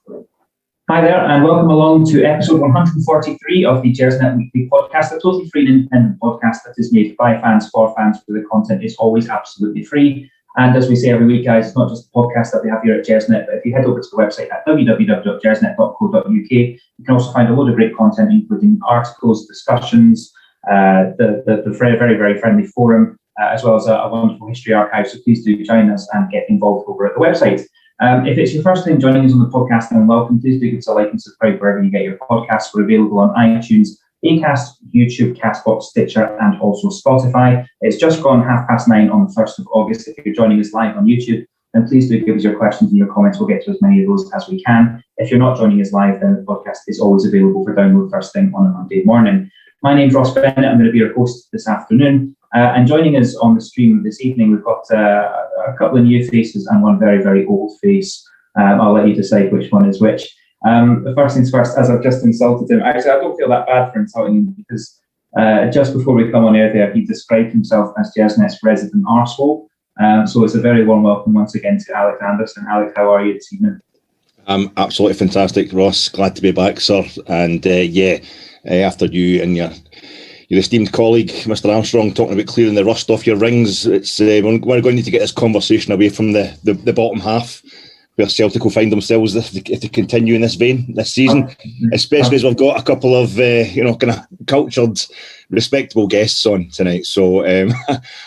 Hi there, and welcome along to episode 143 of the Gersnet Weekly Podcast, a totally free and independent podcast that is made by fans for fans, where the content is always absolutely free. And as we say every week, guys, it's not just the podcast that we have here at Gersnet, but if you head over to the website at www.gersnet.co.uk, you can also find a load of great content, including articles, discussions, the very, very friendly forum, as well as a wonderful history archive. So please do join us and get involved over at the website. If it's your first time joining us on the podcast, then welcome. Please do give us a like and subscribe wherever you get your podcasts. We're available on iTunes, Acast, YouTube, Castbox, Stitcher, and also Spotify. It's just gone 9:30 on the 1st of August. If you're joining us live on YouTube, then please do give us your questions and your comments. We'll get to as many of those as we can. If you're not joining us live, then the podcast is always available for download first thing on a Monday morning. My name's Ross Bennett. I'm going to be your host this afternoon. And joining us on the stream this evening, we've got a couple of new faces and one very, very old face. I'll let you decide which one is which. The first things first, as I've just insulted him, actually, I don't feel that bad for insulting him because just before we come on air there, he described himself as Gersnet's resident arsehole. So it's a very warm welcome once again to Alec Anderson. Alec, how are you this evening? I'm absolutely fantastic, Ross. Glad to be back, sir. And after you and your esteemed colleague, Mr. Armstrong, talking about clearing the rust off your rings, it's we're going to need to get this conversation away from the bottom half, where Celtic will find themselves if they continue in this vein this season, especially as we've got a couple of kind of cultured, respectable guests on tonight. So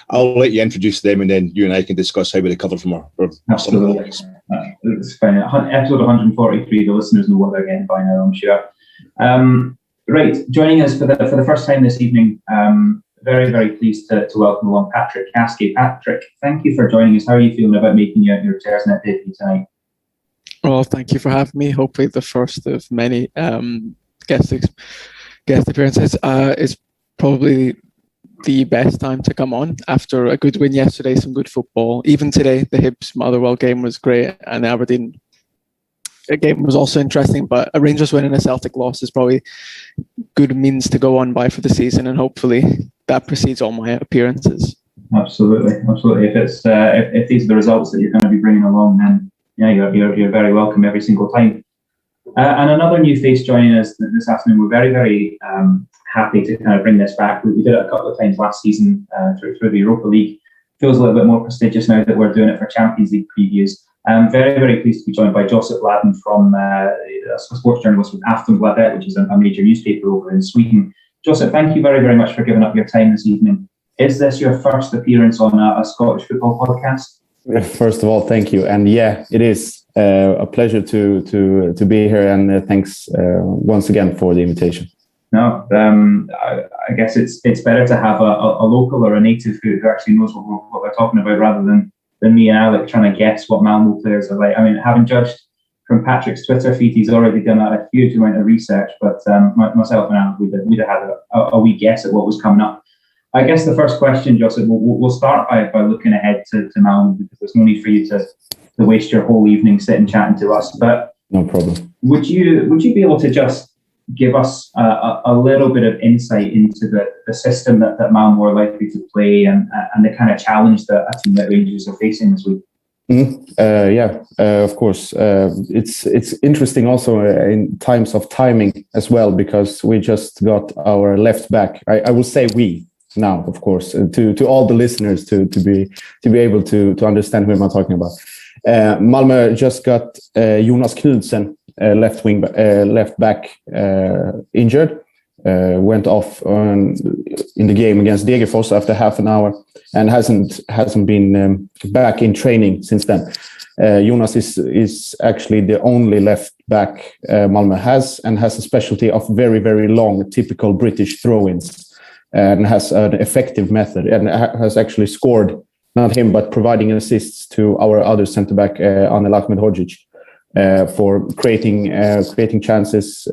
I'll let you introduce them, and then you and I can discuss how we recover from our absolutely. It's fine. Episode 143. The listeners know what they're getting by now, I'm sure. Right, joining us for the first time this evening, very, very pleased to welcome along Patrick Caskie. Patrick, thank you for joining us. How are you feeling about making your Gersnet debut tonight? Well, thank you for having me. Hopefully the first of many guest appearances. It's probably the best time to come on after a good win yesterday, some good football. Even today, the Hibs Motherwell game was great, and Aberdeen game was also interesting, but a Rangers win and a Celtic loss is probably good means to go on by for the season, and hopefully that precedes all my appearances. Absolutely. If these are the results that you're going to be bringing along, then yeah, you're very welcome every single time. And another new face joining us this afternoon. We're very, very happy to kind of bring this back. We did it a couple of times last season through the Europa League. Feels a little bit more prestigious now that we're doing it for Champions League previews. I'm very, very pleased to be joined by Josip Ladan, from a sports journalist with Aftonbladet, which is a major newspaper over in Sweden. Josip, thank you very, very much for giving up your time this evening. Is this your first appearance on a Scottish football podcast? First of all, thank you. And yeah, it is a pleasure to be here. And thanks once again for the invitation. No, I guess it's better to have a local or a native who actually knows what they're talking about, rather than me and Alec trying to guess what Malmo players are like. I mean, having judged from Patrick's Twitter feed, he's already done a huge amount of research, but myself and Alec, we'd have had a wee guess at what was coming up. I guess the first question, Joseph, we'll start by looking ahead to Malmo, because there's no need for you to waste your whole evening sitting chatting to us. But no problem. Would you be able to just give us a little bit of insight into the system that Malmo are likely to play, and the kind of challenge that a team like Rangers are facing this week? Of course. It's interesting also in times of timing as well, because we just got our left back. I will say we now, of course, to all the listeners to be able to understand who I'm talking about. Malmö just got Jonas Knudsen, left back, injured. Went off in the game against Degerfors after half an hour, and hasn't been back in training since then. Jonas is actually the only left back Malmö has, and has a specialty of very, very long, typical British throw-ins, and has an effective method, and has actually scored, not him, but providing assists to our other centre-back, Anel Ahmedhodzic, for creating chances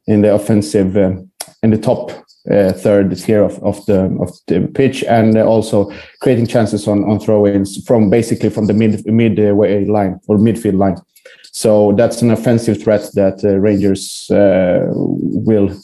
in the offensive, in the top third tier of the pitch, and also creating chances on throw-ins from the midway line or midfield line. So that's an offensive threat that Rangers will.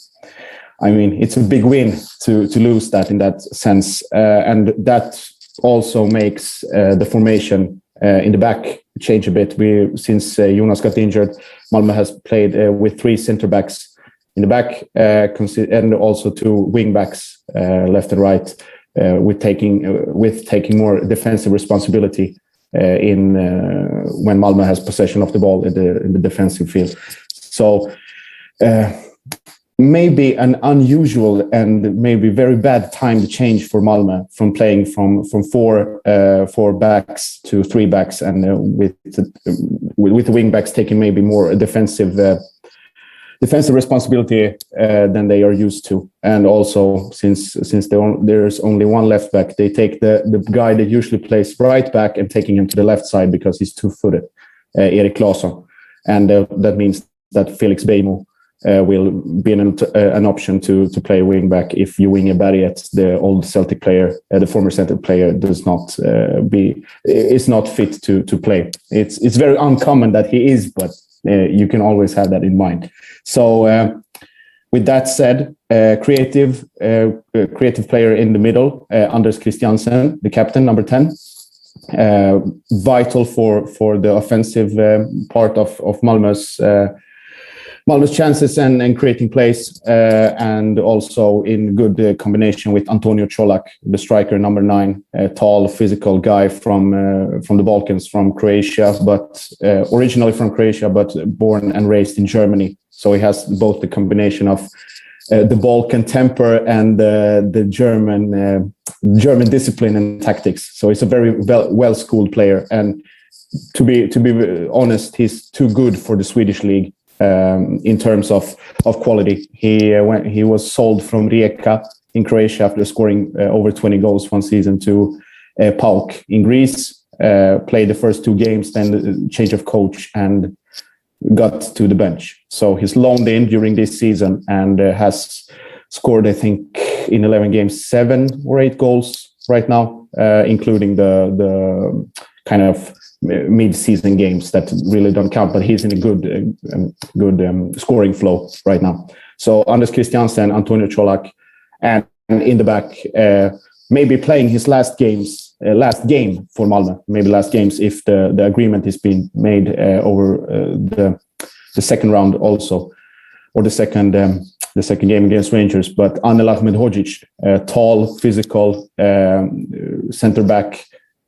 I mean, it's a big win to lose that in that sense, and that also makes the formation in the back change a bit. Since Jonas got injured, Malmö has played with 3 center backs in the back, and also 2 wing backs, left and right, with taking more defensive responsibility when Malmö has possession of the ball in the defensive field. So maybe an unusual and maybe very bad time to change for Malmö from playing from 4 backs to 3 backs, and with the wing backs taking maybe more defensive responsibility than they are used to. And also, since there's only one left back, they take the guy that usually plays right back and taking him to the left side because he's 2-footed, Erik Claesson. And that means that Felix Beijmo will be an option to play wing back if Inge Berget, the old Celtic player, the former Celtic player, is not fit to play. It's very uncommon that he is, but you can always have that in mind. So with that said, creative player in the middle, Anders Christiansen, the captain, number 10, vital for the offensive part of Malmö's chances and creating plays, and also in good combination with Antonio Colak, the striker, number 9, a tall, physical guy from the Balkans, from Croatia, but originally from Croatia, but born and raised in Germany. So he has both the combination of the Balkan temper and the German discipline and tactics. So he's a very well-schooled player, and to be honest, he's too good for the Swedish league. In terms of quality, he was sold from Rijeka in Croatia after scoring over 20 goals one season to PAOK in Greece. Played the first 2 games, then change of coach, and got to the bench. So he's loaned in during this season and has scored, I think, in 11 games 7 or 8 goals right now, including the kind of mid-season games that really don't count, but he's in a good scoring flow right now. So Anders Christiansen, Antonio Colak, and in the back, maybe playing his last game for Malmö, maybe last games if the agreement is being made over the second round also, or the second game against Rangers. But Anel Ahmedhodzic, tall, physical center back,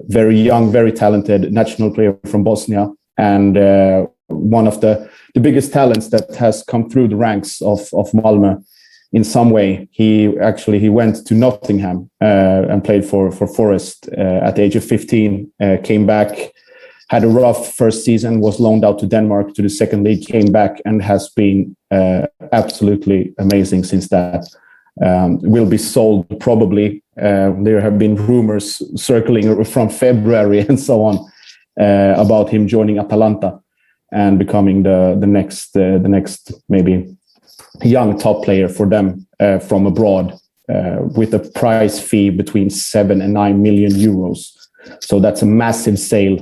very young, very talented national player from Bosnia, and one of the biggest talents that has come through the ranks of Malmö in some way. He went to Nottingham and played for Forest at the age of 15, came back, had a rough first season, was loaned out to Denmark to the second league, came back and has been absolutely amazing since that. Will be sold probably. There have been rumors circling from February and so on about him joining Atalanta and becoming the next maybe young top player for them from abroad, with a price fee between 7 and 9 million euros. So that's a massive sale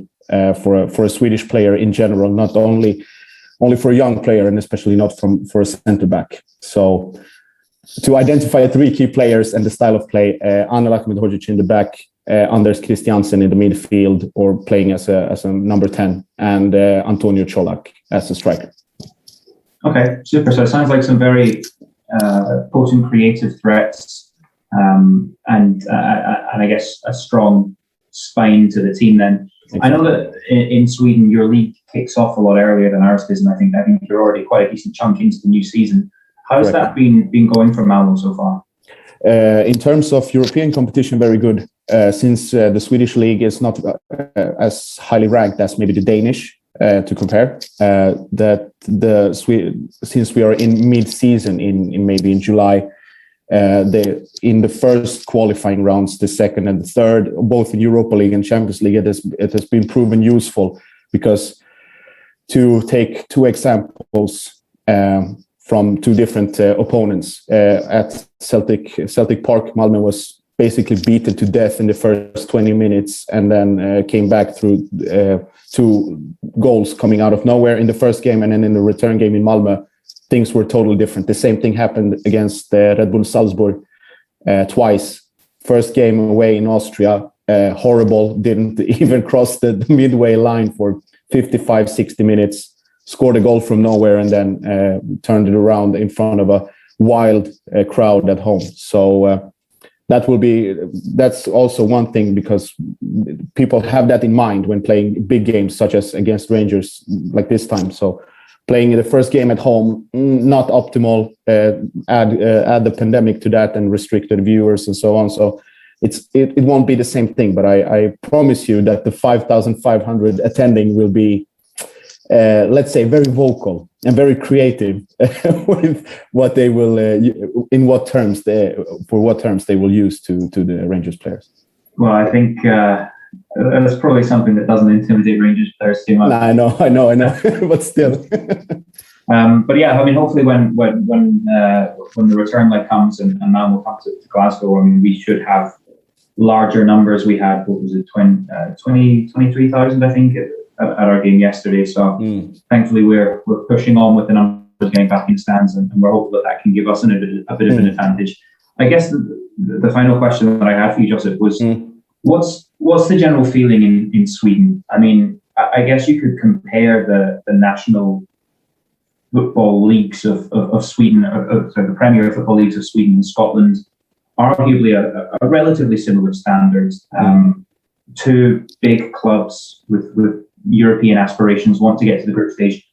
for a Swedish player in general, not only for a young player, and especially not for a centre back. So to identify 3 key players and the style of play, Anel Ahmedhodzic in the back, Anders Christiansen in the midfield or playing as a number 10, and Antonio Colak as a striker. Okay, super. So it sounds like some very potent creative threats, and I guess a strong spine to the team then. Exactly. I know that in Sweden your league kicks off a lot earlier than ours does, and I think you're already quite a decent chunk into the new season. How's that been going for Malmo so far? In terms of European competition, very good. Since the Swedish league is not as highly ranked as maybe the Danish, to compare, since we are in mid-season in July, in the first qualifying rounds, the second and the third, both in Europa League and Champions League, it has been proven useful, because to take 2 examples from 2 different opponents, at Celtic Park, Malmö was basically beaten to death in the first 20 minutes and then came back through 2 goals coming out of nowhere in the first game, and then in the return game in Malmö, things were totally different. The same thing happened against Red Bull Salzburg twice. First game away in Austria, horrible, didn't even cross the midway line for 55, 60 minutes, scored a goal from nowhere, and then turned it around in front of a wild crowd at home. So that's also one thing, because people have that in mind when playing big games, such as against Rangers like this time. So playing the first game at home, not optimal. Add the pandemic to that and restricted viewers and so on. So it won't be the same thing. But I promise you that the 5,500 attending will be, let's say, very vocal and very creative with what they will, for what terms they will use to the Rangers players. Well, I think that's probably something that doesn't intimidate Rangers players too much. I know, but still. But yeah, I mean, hopefully when the return leg comes and Malmo comes to Glasgow, I mean, we should have larger numbers. We had, what was it, 23,000, I think, at our game yesterday. So thankfully we're pushing on with the numbers, getting back in stands, and we're hopeful that can give us a bit of an advantage. I guess the final question that I had for you, Josip, was what's the general feeling in Sweden? I mean, I guess you could compare the national football leagues of Sweden, the Premier Football Leagues of Sweden and Scotland, arguably a relatively similar standards. Two big clubs with European aspirations want to get to the group stage.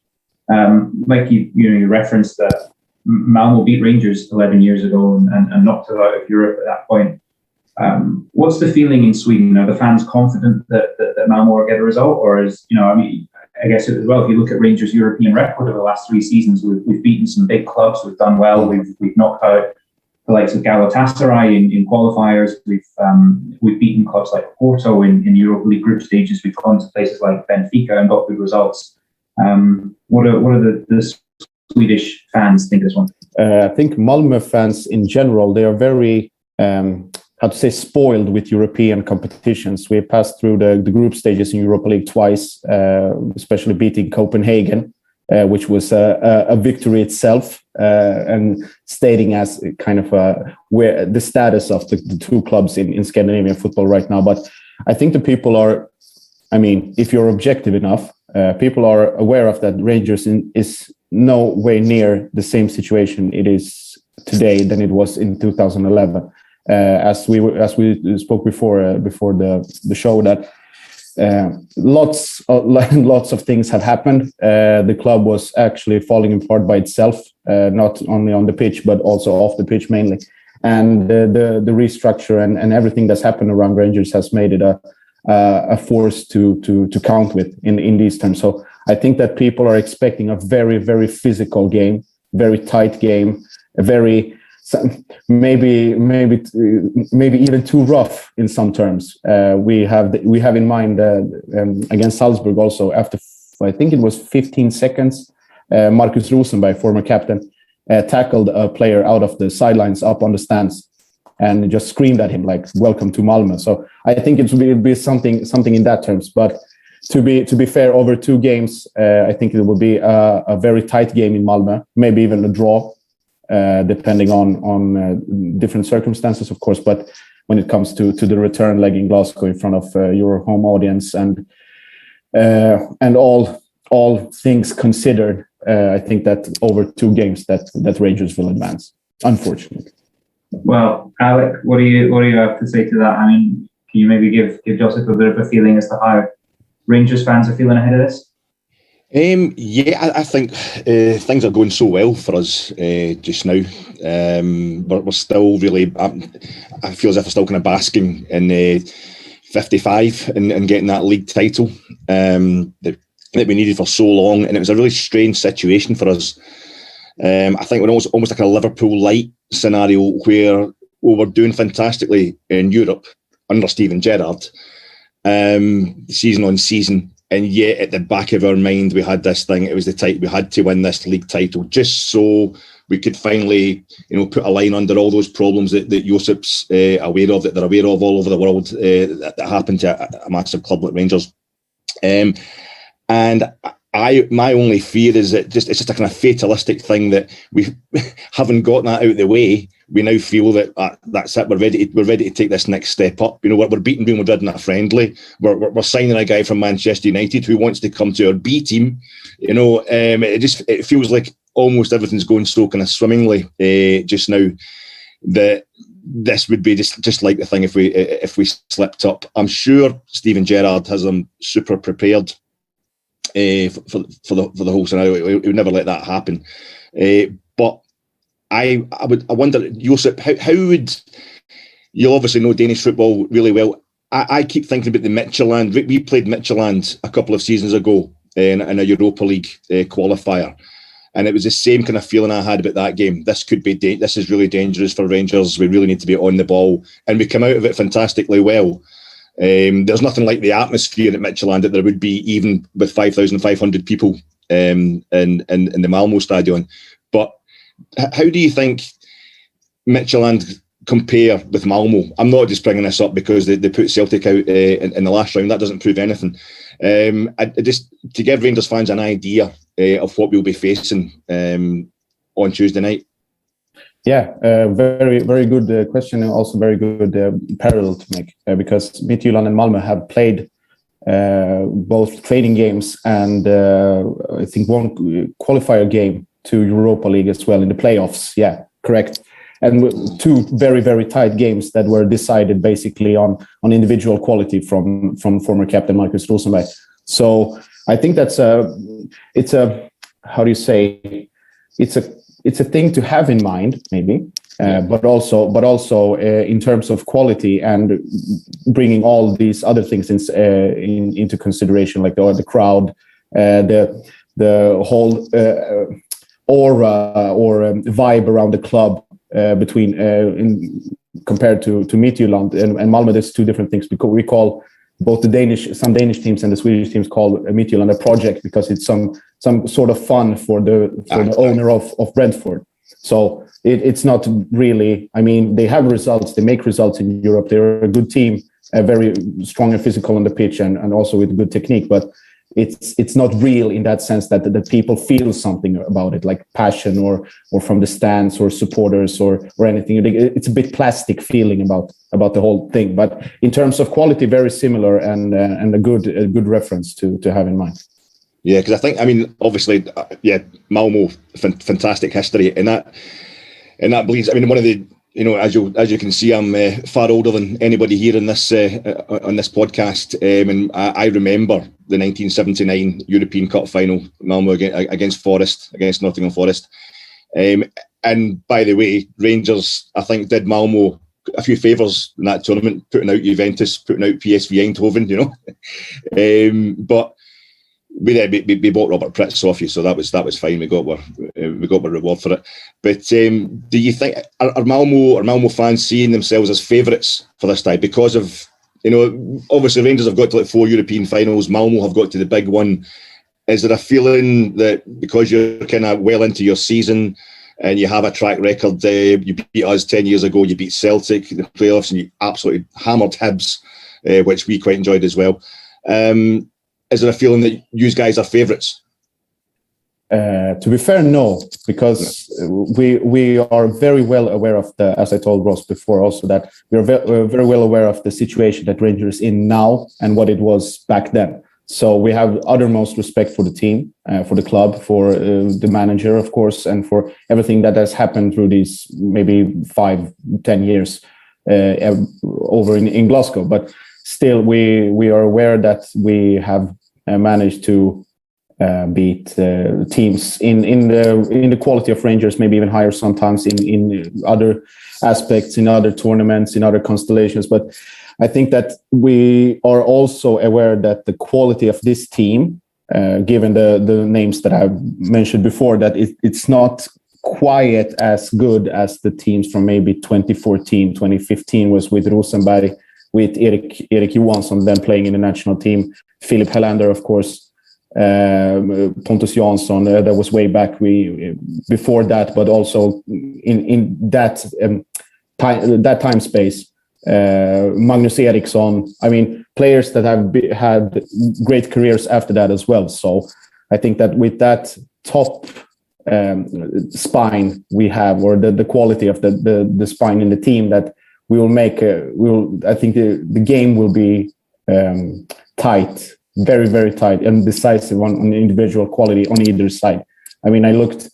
Like you referenced that Malmo beat Rangers 11 years ago and knocked us out of Europe at that point. What's the feeling in Sweden? Are the fans confident that Malmo will get a result, or is, I mean, I guess as well, if you look at Rangers' European record over the last 3 seasons, we've beaten some big clubs, we've done well, we've knocked out the likes of Galatasaray in qualifiers, we've beaten clubs like Porto in Europa League group stages, we've gone to places like Benfica and got good results. What are the Swedish fans think of this one? I think Malmö fans in general, they are very, spoiled with European competitions. We passed through the group stages in Europa League twice, especially beating Copenhagen, which was a victory itself, and stating as kind of where the status of the two clubs in Scandinavian football right now. But I think the people are, I mean, if you're objective enough, people are aware of that Rangers is no way near the same situation it is today than it was in 2011. As we spoke before the show, that lots of things have happened. The club was actually falling apart by itself, not only on the pitch but also off the pitch mainly. And the restructure and everything that's happened around Rangers has made it a force to count with in these terms. So I think that people are expecting a very, very physical game, very tight game, a very maybe even too rough in some terms. We have in mind against Salzburg also, after I think it was 15 seconds, Marcus Rosenberg, former captain, tackled a player out of the sidelines up on the stands and just screamed at him like, "Welcome to Malmö." So I think it will be something in that terms. But to be fair, over 2 games, I think it will be a very tight game in Malmö, maybe even a draw. Depending on different circumstances, of course. But when it comes to the return leg in Glasgow in front of your home audience and all things considered, I think that over 2 games that Rangers will advance, unfortunately. Well, Alec, what do you have to say to that? I mean, can you maybe give Josip a bit of a feeling as to how Rangers fans are feeling ahead of this? I think things are going so well for us just now. We're still really, I feel as if we're still kind of basking in 55 and getting that league title that we needed for so long. And it was a really strange situation for us. I think we're almost like a Liverpool light scenario where we were doing fantastically in Europe under Steven Gerrard, season on season. And yet, at the back of our mind, we had this thing. It was we had to win this league title just so we could finally, put a line under all those problems that Josip's aware of, that they're aware of all over the world, that happened to a massive club like Rangers. And my only fear is that it's just a kind of fatalistic thing that we haven't got that out of the way. we now feel that that's it. We're ready to take this next step up. We're beating Real Madrid in a friendly. We're signing a guy from Manchester United who wants to come to our B team. It feels like almost everything's going so kind of swimmingly just now that this would be just like the thing if we slipped up. I'm sure Steven Gerrard has them super prepared for the whole scenario. He would never let that happen. But I wonder, Josip, how would you obviously know Danish football really well? I keep thinking about the Midtjylland. We played Midtjylland a couple of seasons ago in a Europa League qualifier. And it was the same kind of feeling I had about that game. This is really dangerous for Rangers. We really need to be on the ball. And we come out of it fantastically well. There's nothing like the atmosphere at Midtjylland that there would be even with 5,500 people in the Malmo stadion. But how do you think Midtjylland compare with Malmo? I'm not just bringing this up because they put Celtic out in the last round. That doesn't prove anything. Just to give Rangers fans an idea of what we'll be facing on Tuesday night. Yeah, very, very good question, and also very good parallel to make because Midtjylland and Malmö have played both training games and I think one qualifier game to Europa League as well in the playoffs. Yeah, correct. And two very, very tight games that were decided basically on individual quality from former captain Marcus Rosenberg. So I think it's a thing to have in mind, maybe, but also in terms of quality and bringing all these other things into consideration, like the crowd, the whole aura or vibe around the club. Compared to Midtjylland and Malmö, there's two different things because we call both some Danish teams and the Swedish teams call Midtjylland a project because it's some sort of fun for the owner of Brentford. So it's not really. I mean, they have results. They make results in Europe. They're a good team, very strong and physical on the pitch, and also with good technique. But it's not real in that sense that the people feel something about it, like passion or from the stands or supporters or anything. It's a bit plastic feeling about the whole thing. But in terms of quality, very similar and a good reference to have in mind. Yeah, because I think, obviously, Malmo, fantastic history, and that bleeds. One of the, as you can see, I'm far older than anybody here in this on this podcast, and I remember the 1979 European Cup final, Malmo against Nottingham Forest. And by the way, Rangers, I think, did Malmo a few favours in that tournament, putting out Juventus, putting out PSV Eindhoven, but we bought Robert Pritz off you, so that was fine. We got our reward for it. But do you think are Malmo fans seeing themselves as favourites for this time because of, obviously Rangers have got to 4 European finals, Malmo have got to the big one. Is there a feeling that because you're kind of well into your season and you have a track record, you beat us 10 years ago, you beat Celtic in the playoffs, and you absolutely hammered Hibs, which we quite enjoyed as well. Is there a feeling that you guys are favourites? To be fair, no, because we are very well aware of as I told Ross before, also that we are very well aware of the situation that Rangers is in now and what it was back then. So we have uttermost respect for the team, for the club, for the manager, of course, and for everything that has happened through these maybe 5-10 years over in Glasgow. But still, we are aware that we have managed to beat teams in the quality of Rangers, maybe even higher sometimes in other aspects, in other tournaments, in other constellations. But I think that we are also aware that the quality of this team, given the names that I've mentioned before, that it's not quite as good as the teams from maybe 2014, 2015 was with Rosenberg, with Erik Johansson then playing in the national team, Philip Helander, of course, Pontus Jansson, that was way back before that, but also in that time space, Magnus Eriksson. Players that have had great careers after that as well. So I think that with that top spine we have, or the quality of the spine in the team, that we will make. I think the game will be tight, very, very tight, and decisive on individual quality on either side. I mean, I looked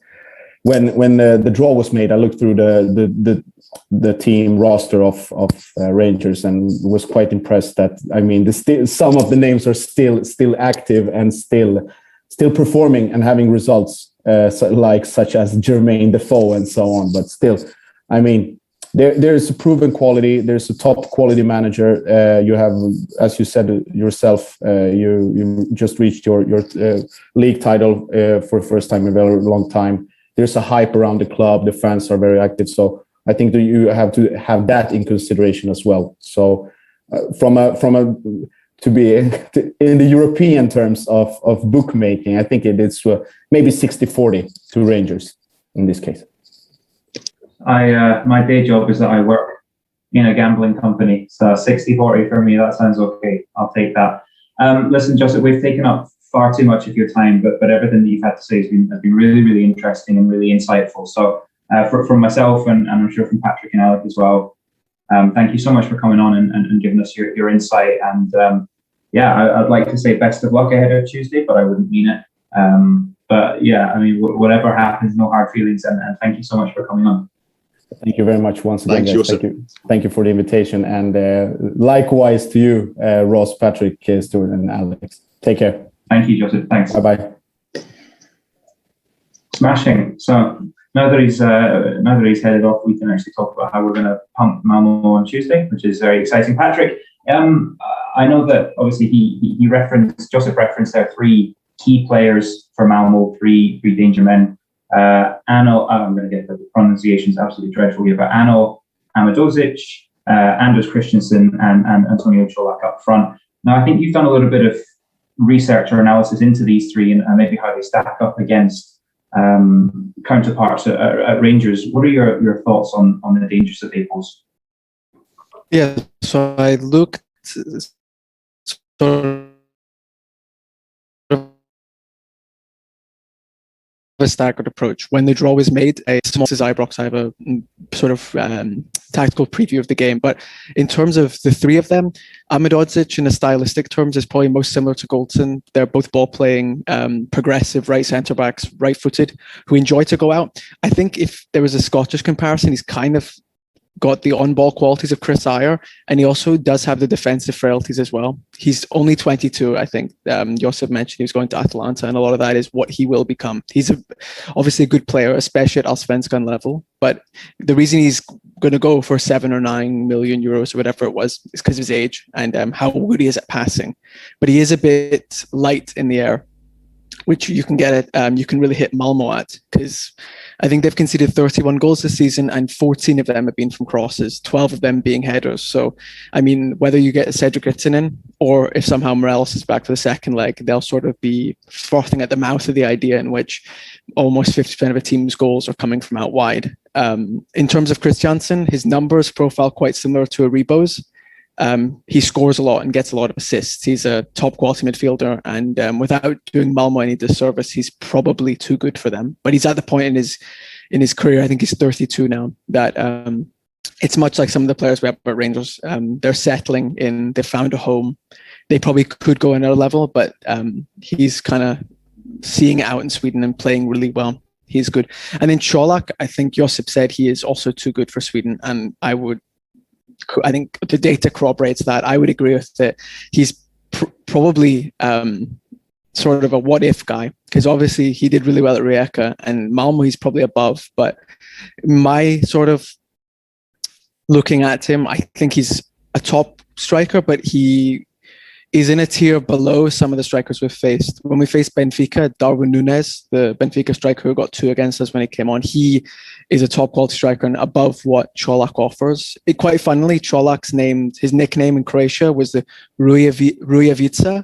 when the draw was made. I looked through the team roster of Rangers and was quite impressed that, I mean, some of the names are still active and still performing and having results, such as Jermaine Defoe and so on. But still, I mean, there's a proven quality. There's a top quality manager. You have, as you said yourself, you just reached your league title for the first time in a very long time. There's a hype around the club. The fans are very active. So I think that you have to have that in consideration as well. So to be in the European terms of bookmaking, I think it's maybe 60-40 to Rangers in this case. My day job is that I work in a gambling company, so 60-40 for me, that sounds okay. I'll take that. Listen, Josip, we've taken up far too much of your time, but everything that you've had to say has been really, really interesting and really insightful. So from myself and I'm sure from Patrick and Alec as well, thank you so much for coming on and giving us your insight. And I'd like to say best of luck ahead of Tuesday, but I wouldn't mean it. But yeah, I mean, whatever happens, no hard feelings. And thank you so much for coming on. Thank you very much once again. Thanks, guys. Thank you for the invitation. And likewise to you, Ross, Patrick, Stuart, and Alex. Take care. Thank you, Josip. Thanks. Bye-bye. Smashing. So now that he's headed off, we can actually talk about how we're going to pump Malmo on Tuesday, which is very exciting. Patrick, I know that obviously Josip referenced there three key players for Malmo, three danger men. I'm going to get the pronunciations absolutely dreadful here, but Ano Amadozic, Anders Christensen, and Antonio Colak up front. Now, I think you've done a little bit of research or analysis into these three and maybe how they stack up against counterparts at Rangers. What are your thoughts on the dangers that they pose? Yeah, so I looked sort of a staggered approach. When the draw was made, small as Ibrox, I have a sort of tactical preview of the game. But in terms of the three of them, Amadodzic in a stylistic terms is probably most similar to Goldson. They're both ball-playing, progressive right centre-backs, right-footed, who enjoy to go out. I think if there was a Scottish comparison, he's kind of got the on-ball qualities of Chris Ayer, and he also does have the defensive frailties as well. He's only 22, I think. Josip mentioned he was going to Atalanta, and a lot of that is what he will become. He's obviously a good player, especially at Allsvenskan level, but the reason he's going to go for 7 or 9 million euros or whatever it was is because of his age and how good he is at passing. But he is a bit light in the air, which you can get at, you can really hit Malmo at, because I think they've conceded 31 goals this season and 14 of them have been from crosses, 12 of them being headers. So, I mean, whether you get Cedric Ittinen or if somehow Morelos is back for the second leg, they'll sort of be frothing at the mouth of the idea in which almost 50% of a team's goals are coming from out wide. In terms of Christiansen, his numbers profile quite similar to Aribo's. He scores a lot and gets a lot of assists. He's a top quality midfielder, and without doing Malmo any disservice, he's probably too good for them. But he's at the point in his career, I think he's 32 now, that it's much like some of the players we have at Rangers. They're settling in, they found a home. They probably could go another level, but he's kind of seeing it out in Sweden and playing really well. He's good. And then Colak, I think Josip said he is also too good for Sweden, and I think the data corroborates that. I would agree with it. He's probably sort of a what-if guy, because obviously he did really well at Rijeka, and Malmo he's probably above. But my sort of looking at him, I think he's a top striker, but he is in a tier below some of the strikers we've faced. When we faced Benfica, Darwin Núñez, the Benfica striker who got 2 against us when he came on, he is a top quality striker and above what Colak offers. Quite funnily, Colak's his nickname in Croatia was the Rujevica,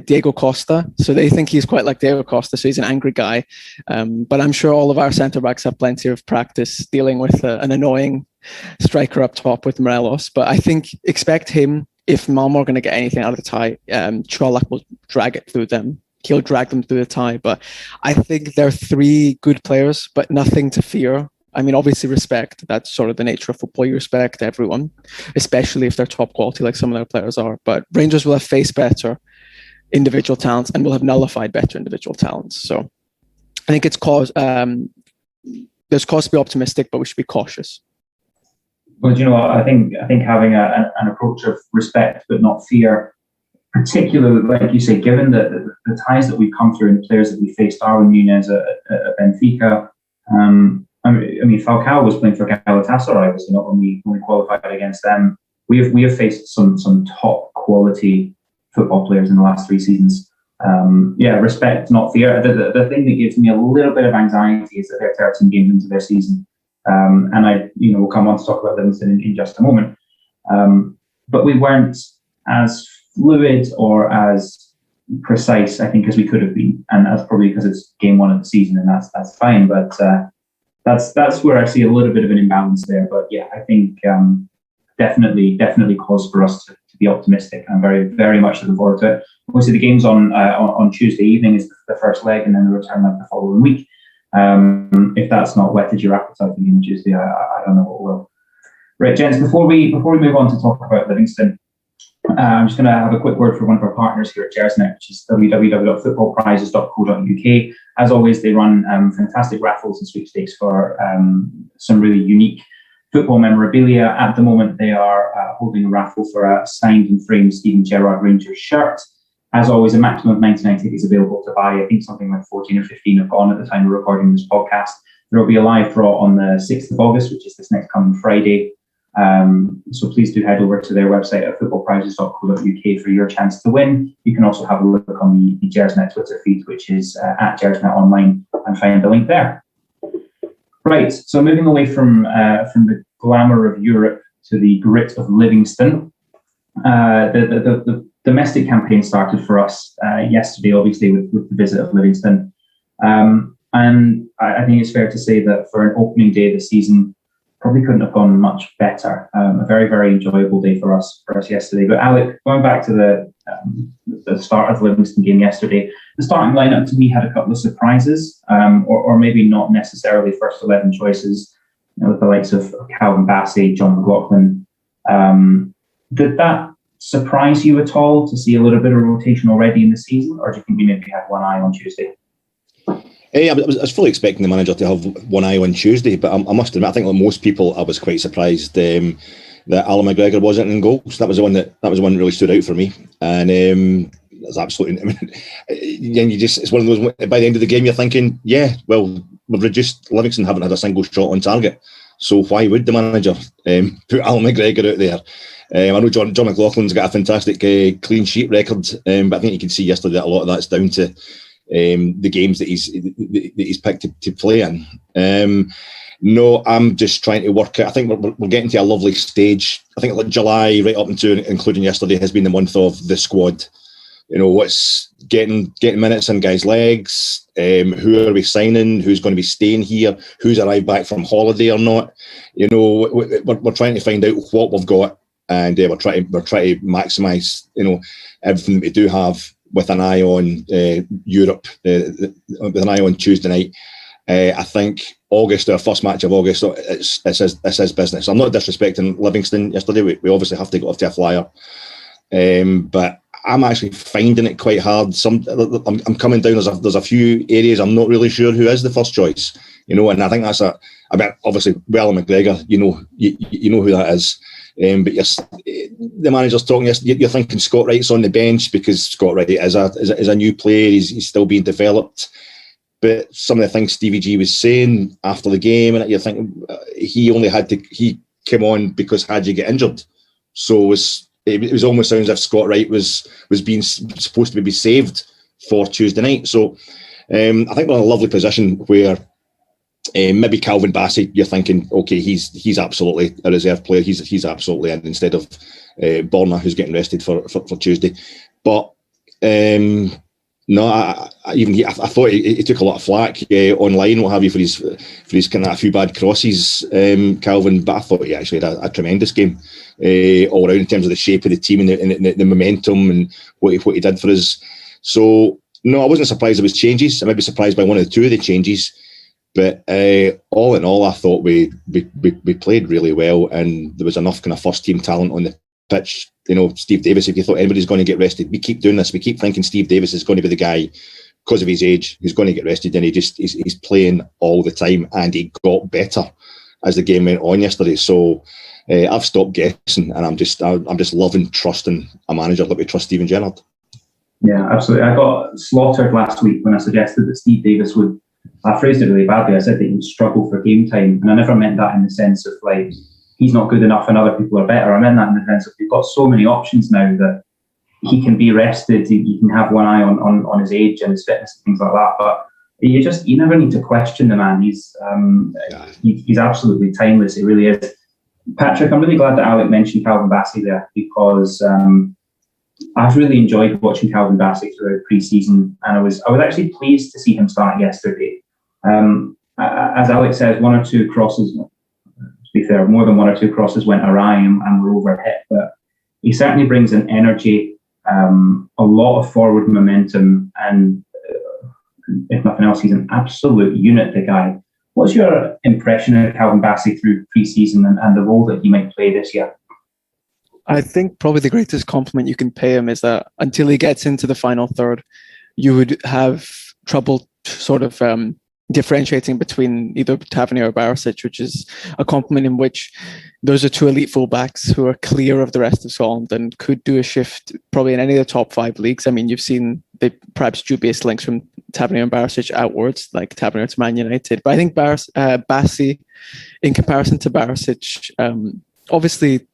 Diego Costa. So they think he's quite like Diego Costa, so he's an angry guy. But I'm sure all of our centre-backs have plenty of practice dealing with an annoying striker up top with Morelos. But I think expect him, if Malmo are going to get anything out of the tie, Colak will drag it through them. he'll drag them through the tie. But I think they're three good players, but nothing to fear. I mean, obviously respect. That's sort of the nature of football. You respect everyone, especially if they're top quality like some of their players are. But Rangers will have faced better individual talents and will have nullified better individual talents. So I think it's there's cause to be optimistic, but we should be cautious. Well, do you know what? I think having an approach of respect but not fear, particularly, like you say, given the ties that we've come through and the players that we faced, Darwin Núñez at Benfica. I mean, Falcao was playing for Galatasaray, when we qualified against them. We have faced some top quality football players in the last 3 seasons. Respect, not fear. The thing that gives me a little bit of anxiety is that they're 13 games into their season. And we'll come on to talk about Livingston in just a moment. But we weren't as fluid or as precise, I think, as we could have been. And that's probably because it's game 1 of the season, and that's fine. But that's where I see a little bit of an imbalance there. But yeah, I think definitely cause for us to be optimistic. I'm very, very much looking forward to it. Obviously, the game's on Tuesday evening is the first leg, and then the return leg the following week. If that's not whetted your appetite for game Tuesday, I don't know what will. Right, gents, before we move on to talk about Livingston, I'm just going to have a quick word for one of our partners here at Gersnet, which is www.footballprizes.co.uk. As always, they run fantastic raffles and sweepstakes for some really unique football memorabilia. At the moment, they are holding a raffle for a signed and framed Steven Gerrard Rangers shirt. As always, a maximum of 99 tickets available to buy. I think something like 14 or 15 have gone at the time of recording this podcast. There will be a live draw on the 6th of August, which is this next coming Friday. So please do head over to their website at footballprizes.co.uk for your chance to win. You can also have a look on the Gersnet Twitter feed, which is at Gersnet Online, and find the link there. Right, so moving away from the glamour of Europe to the grit of Livingston, the domestic campaign started for us yesterday, obviously, with the visit of Livingston. And I think it's fair to say that for an opening day of the season, probably couldn't have gone much better. A very, very enjoyable day for us yesterday. But Alec, going back to the start of the Livingston game yesterday, the starting lineup to me had a couple of surprises, or maybe not necessarily first 11 choices, with the likes of Calvin Bassey, John McLaughlin. Did that surprise you at all to see a little bit of rotation already in the season, or do you think we maybe had one eye on Tuesday? I was fully expecting the manager to have one eye on Tuesday, but I must admit, I think like most people, I was quite surprised that Alan McGregor wasn't in goal. So that was the one that really stood out for me, and that's absolutely. I mean, it's one of those. By the end of the game, you're thinking, yeah, well, we've reduced. Livingston haven't had a single shot on target, so why would the manager put Alan McGregor out there? I know John McLaughlin's got a fantastic clean sheet record, but I think you can see yesterday that a lot of that's down to the games that he's picked to play in. No, I'm just trying to work out. I think we're getting to a lovely stage. I think like July, right up into including yesterday, has been the month of the squad. What's getting minutes in guys' legs. Who are we signing? Who's going to be staying here? Who's arrived back from holiday or not? We're trying to find out what we've got, and we're trying to maximise everything that we do have, with an eye on Europe, with an eye on Tuesday night. I think August, our first match of August, it's his business. I'm not disrespecting Livingston yesterday. We obviously have to go off to a flyer, but I'm actually finding it quite hard. I'm coming down. There's a few areas I'm not really sure who is the first choice. And I think that's obviously Alan McGregor. You know who that is. But the manager's talking. You're thinking Scott Wright's on the bench because Scott Wright is a new player. He's still being developed. But some of the things Stevie G was saying after the game, and you're thinking he came on because Hadji get injured. So it was almost sounds as if Scott Wright was being supposed to be saved for Tuesday night. So I think we're in a lovely position where. Maybe Calvin Bassey, you're thinking, okay, he's absolutely a reserve player. He's absolutely in instead of Borna, who's getting rested for Tuesday. But no, I thought he took a lot of flack online, what have you, for his kind of a few bad crosses, Calvin. But I thought he actually had a tremendous game all around in terms of the shape of the team and the momentum and what he did for us. So No, I wasn't surprised there was changes. I might be surprised by one or two of the changes. But all in all, I thought we played really well, and there was enough kind of first team talent on the pitch. You know, Steve Davis, if you thought anybody's going to get rested, we keep doing this. We keep thinking Steve Davis is going to be the guy because of his age who's going to get rested, and he's playing all the time, and he got better as the game went on yesterday. So I've stopped guessing, and I'm just loving trusting a manager like we trust Steven Gerrard. Yeah, absolutely. I got slaughtered last week when I suggested that Steve Davis would. I phrased it really badly. I said that he would struggle for game time, and I never meant that in the sense of like he's not good enough and other people are better. I meant that in the sense of we've got so many options now that he can be rested. You can have one eye on his age and his fitness and things like that. But you never need to question the man. He's absolutely timeless. It really is. Patrick, I'm really glad that Alec mentioned Calvin Bassey there, because I've really enjoyed watching Calvin Bassey throughout pre-season, and I was actually pleased to see him start yesterday. As Alec says, one or two crosses, to be fair, more than one or two crosses went awry and were overhit, but he certainly brings an energy, a lot of forward momentum, and if nothing else, he's an absolute unit, the guy. What's your impression of Calvin Bassey through pre-season and the role that he might play this year? I think probably the greatest compliment you can pay him is that until he gets into the final third, you would have trouble sort of differentiating between either Tavernier or Barisic, which is a compliment in which those are two elite fullbacks who are clear of the rest of Scotland and could do a shift probably in any of the top 5 leagues. I mean, you've seen the perhaps dubious links from Tavernier and Barisic outwards, like Tavernier to Man United. But I think Bassey, in comparison to Barisic, obviously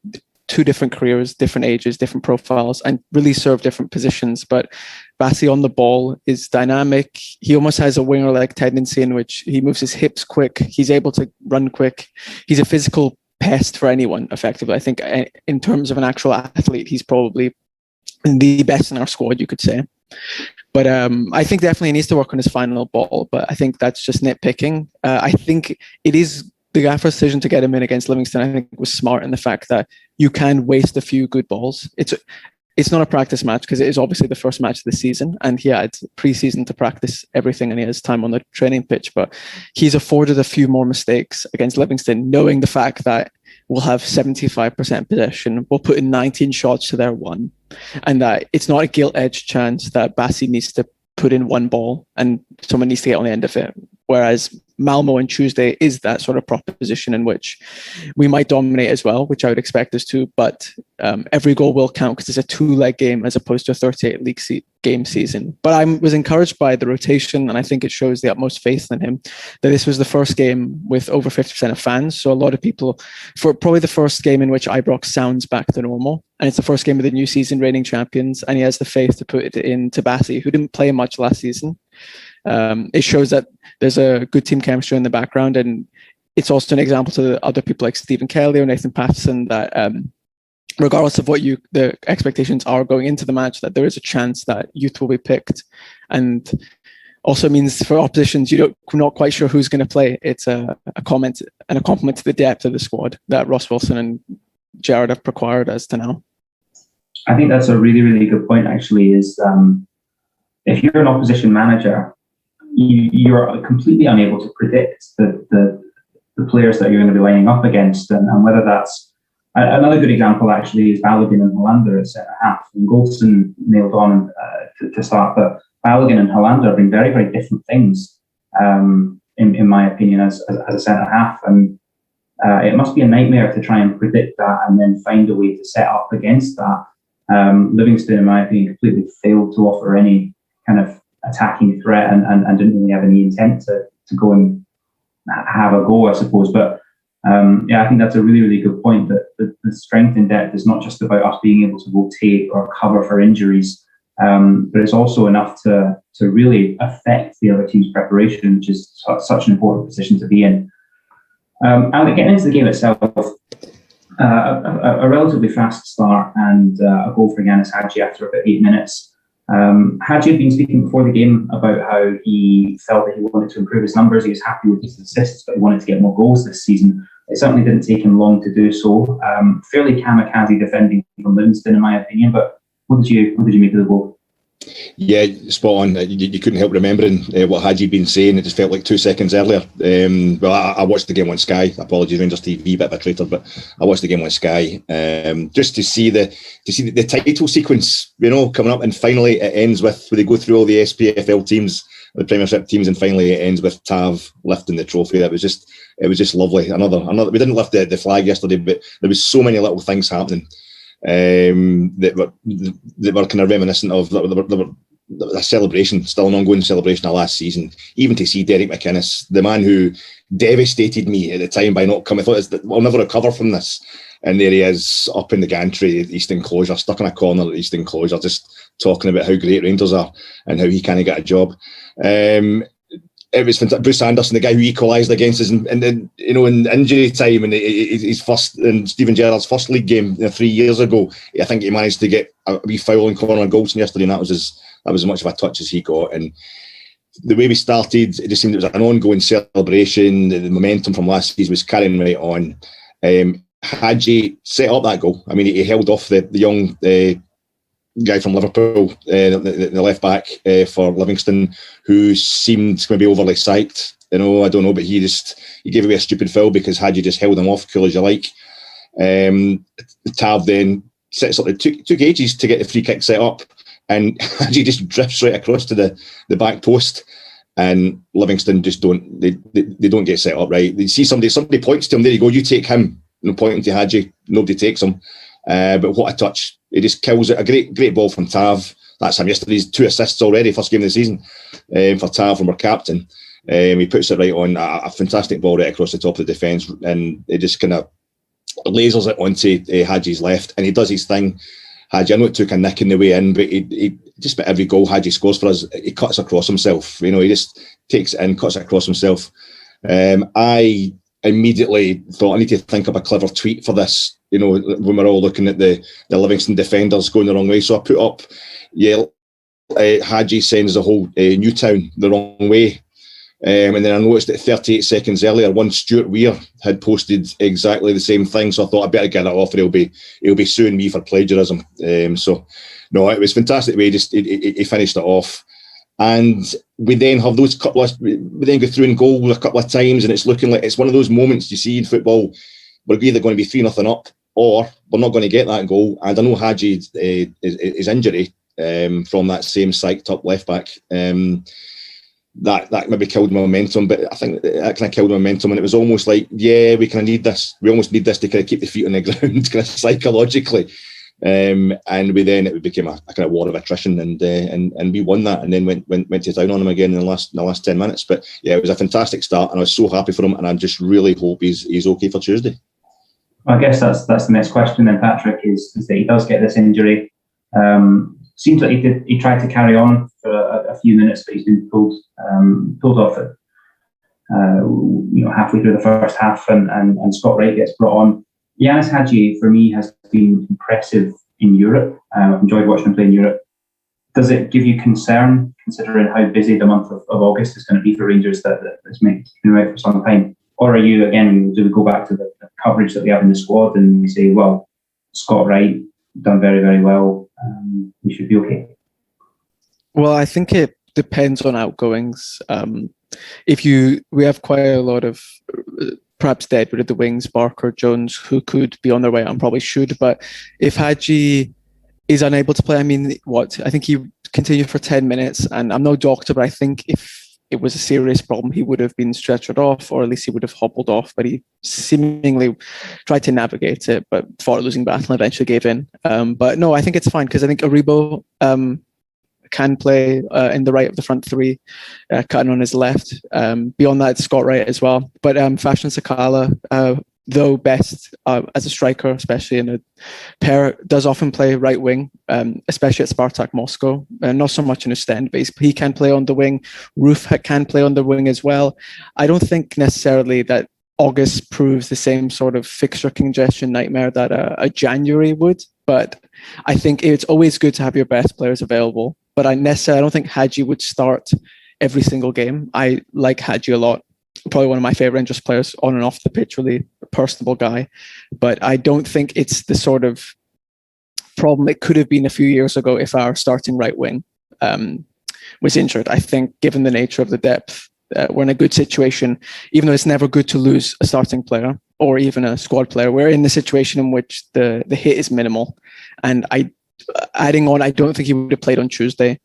two different careers, different ages, different profiles, and really serve different positions. But Bassey on the ball is dynamic. He almost has a winger-like tendency in which he moves his hips quick. He's able to run quick. He's a physical pest for anyone, effectively. I think in terms of an actual athlete, he's probably the best in our squad, you could say. But I think definitely he needs to work on his final ball. But I think that's just nitpicking. I think it is the gaffer's decision to get him in against Livingston, I think, was smart in the fact that you can waste a few good balls. It's not a practice match because it is obviously the first match of the season, and he had pre-season to practice everything and he has time on the training pitch, but he's afforded a few more mistakes against Livingston, knowing the fact that we'll have 75% possession, we'll put in 19 shots to their 1, and that it's not a gilt-edged chance that Bassey needs to put in one ball and someone needs to get on the end of it. Whereas Malmo on Tuesday is that sort of proposition in which we might dominate as well, which I would expect us to, but every goal will count because it's a 2-leg game as opposed to a 38 league game season. But I was encouraged by the rotation, and I think it shows the utmost faith in him that this was the first game with over 50% of fans. So a lot of people, for probably the first game in which Ibrox sounds back to normal, and it's the first game of the new season, reigning champions, and he has the faith to put it into Bassey, who didn't play much last season. It shows that there's a good team chemistry in the background, and it's also an example to the other people like Stephen Kelly or Nathan Patterson that regardless of what the expectations are going into the match, that there is a chance that youth will be picked. And also means for oppositions, we're not quite sure who's going to play. It's a comment and a compliment to the depth of the squad that Ross Wilson and Gerrard have acquired as to now. I think that's a really, really good point, actually, is if you're an opposition manager, you're completely unable to predict the players that you're going to be lining up against, and whether that's another good example actually is Balogun and Hollander at centre half. And Goldson nailed on to start, but Balogun and Hollander are doing very, very different things in my opinion as a centre half, and it must be a nightmare to try and predict that and then find a way to set up against that. Livingston, in my opinion, completely failed to offer any kind of attacking threat and didn't really have any intent to go and have a go, I suppose. But I think that's a really, really good point, that the strength in depth is not just about us being able to rotate or cover for injuries, but it's also enough to really affect the other team's preparation, which is such an important position to be in. And getting into the game itself, a relatively fast start and a goal for Yanis Hadji after about 8 minutes. Hadji had been speaking before the game about how he felt that he wanted to improve his numbers. He was happy with his assists, but he wanted to get more goals this season. It certainly didn't take him long to do so. Fairly kamikaze defending from Livingston, in my opinion. But what did you make of the goal? Yeah, spot on. You couldn't help remembering what Hadji been saying. It just felt like 2 seconds earlier. Well, I watched the game on Sky. Apologies, Rangers TV, bit of a traitor, but I watched the game on Sky just to see the title sequence, coming up, and finally it ends with where they go through all the SPFL teams, the Premiership teams, and finally it ends with Tav lifting the trophy. It was just lovely. Another. We didn't lift the flag yesterday, but there was so many little things happening. That were kind of reminiscent of a celebration, still an ongoing celebration of last season. Even to see Derek McInnes, the man who devastated me at the time by not coming, I thought we'll never recover from this. And there he is up in the gantry at East Enclosure, stuck in a corner at East Enclosure, just talking about how great Rangers are and how he can't get a job. It was fantastic. Bruce Anderson, the guy who equalised against us in injury time, and his first in Steven Gerrard's first league game 3 years ago. I think he managed to get a wee foul in corner Goldson yesterday, and that was as much of a touch as he got. And the way we started, it just seemed it was an ongoing celebration. The momentum from last season was carrying right on. Hadji set up that goal. I mean, he held off the young guy from Liverpool, the left back for Livingston, who seemed going to be overly psyched. I don't know, but he gave away a stupid foul because Hadji just held him off, cool as you like. Tav then sets up. It took ages to get the free kick set up, and Hadji just drifts right across to the back post, and Livingston just don't get set up right. They see somebody points to him. There you go, you take him. Pointing to Hadji, nobody takes him. But what a touch. He just kills it. A great ball from Tav. That's him yesterday's 2 assists already, first game of the season for Tav, from our captain. He puts it right on, a fantastic ball right across the top of the defence, and it just kind of lasers it onto Hadji's left, and he does his thing. Hadji, I know it took a nick in the way in, but he just about every goal Hadji scores for us, he cuts across himself. He just takes it in, cuts it across himself. I immediately thought I need to think of a clever tweet for this, when we're all looking at the Livingston defenders going the wrong way. So I put up, Hadji sends the whole Newtown the wrong way. And then I noticed that 38 seconds earlier, one Stuart Weir had posted exactly the same thing. So I thought I better get it off, or he'll be suing me for plagiarism. So no, it was fantastic the way he finished it off. And we then have we then go through and goal a couple of times, and it's looking like it's one of those moments you see in football. We're either going to be 3-0 up, or we're not going to get that goal. And I know Hadji's his injury from that same psyched up left back, that maybe killed momentum. But I think that kind of killed momentum, and it was almost like, we kind of need this. We almost need this to kind of keep the feet on the ground, kind of psychologically. And it became a kind of war of attrition, and we won that, and then went to town on him again in the last 10 minutes. But yeah, it was a fantastic start, and I was so happy for him, and I just really hope he's okay for Tuesday. I guess that's the next question then, Patrick, is that he does get this injury. Seems like he tried to carry on for a few minutes, but he's been pulled off at halfway through the first half, and Scott Wright gets brought on. Yanis Hadji, for me, has been impressive in Europe. I've enjoyed watching him play in Europe. Does it give you concern, considering how busy the month of August is going to be for Rangers, that's been out for some time? Or are you, again, do we go back to the coverage that we have in the squad and we say, well, Scott Wright done very, very well, we should be okay? Well, I think it depends on outgoings. We have quite a lot of perhaps Deadwood at the wings, Barker, Jones, who could be on their way and probably should. But if Hadji is unable to play, I think he continued for 10 minutes. And I'm no doctor, but I think if it was a serious problem, he would have been stretchered off, or at least he would have hobbled off. But he seemingly tried to navigate it, but fought a losing battle and eventually gave in. But no, I think it's fine, because I think Aribo can play in the right of the front three, cutting on his left. Beyond that, Scott Wright as well. But Fashion Sakala, though best as a striker, especially in a pair, does often play right wing, especially at Spartak Moscow. Not so much in Ostend, but he can play on the wing. Roof can play on the wing as well. I don't think necessarily that August proves the same sort of fixture congestion nightmare that a January would, but I think it's always good to have your best players available. But I don't think Hadji would start every single game. I like Hadji a lot. Probably one of my favourite Rangers players on and off the pitch, really personable guy. But I don't think it's the sort of problem it could have been a few years ago if our starting right wing was injured. I think given the nature of the depth, we're in a good situation, even though it's never good to lose a starting player or even a squad player. We're in a situation in which the hit is minimal. And adding on, I don't think he would have played on Tuesday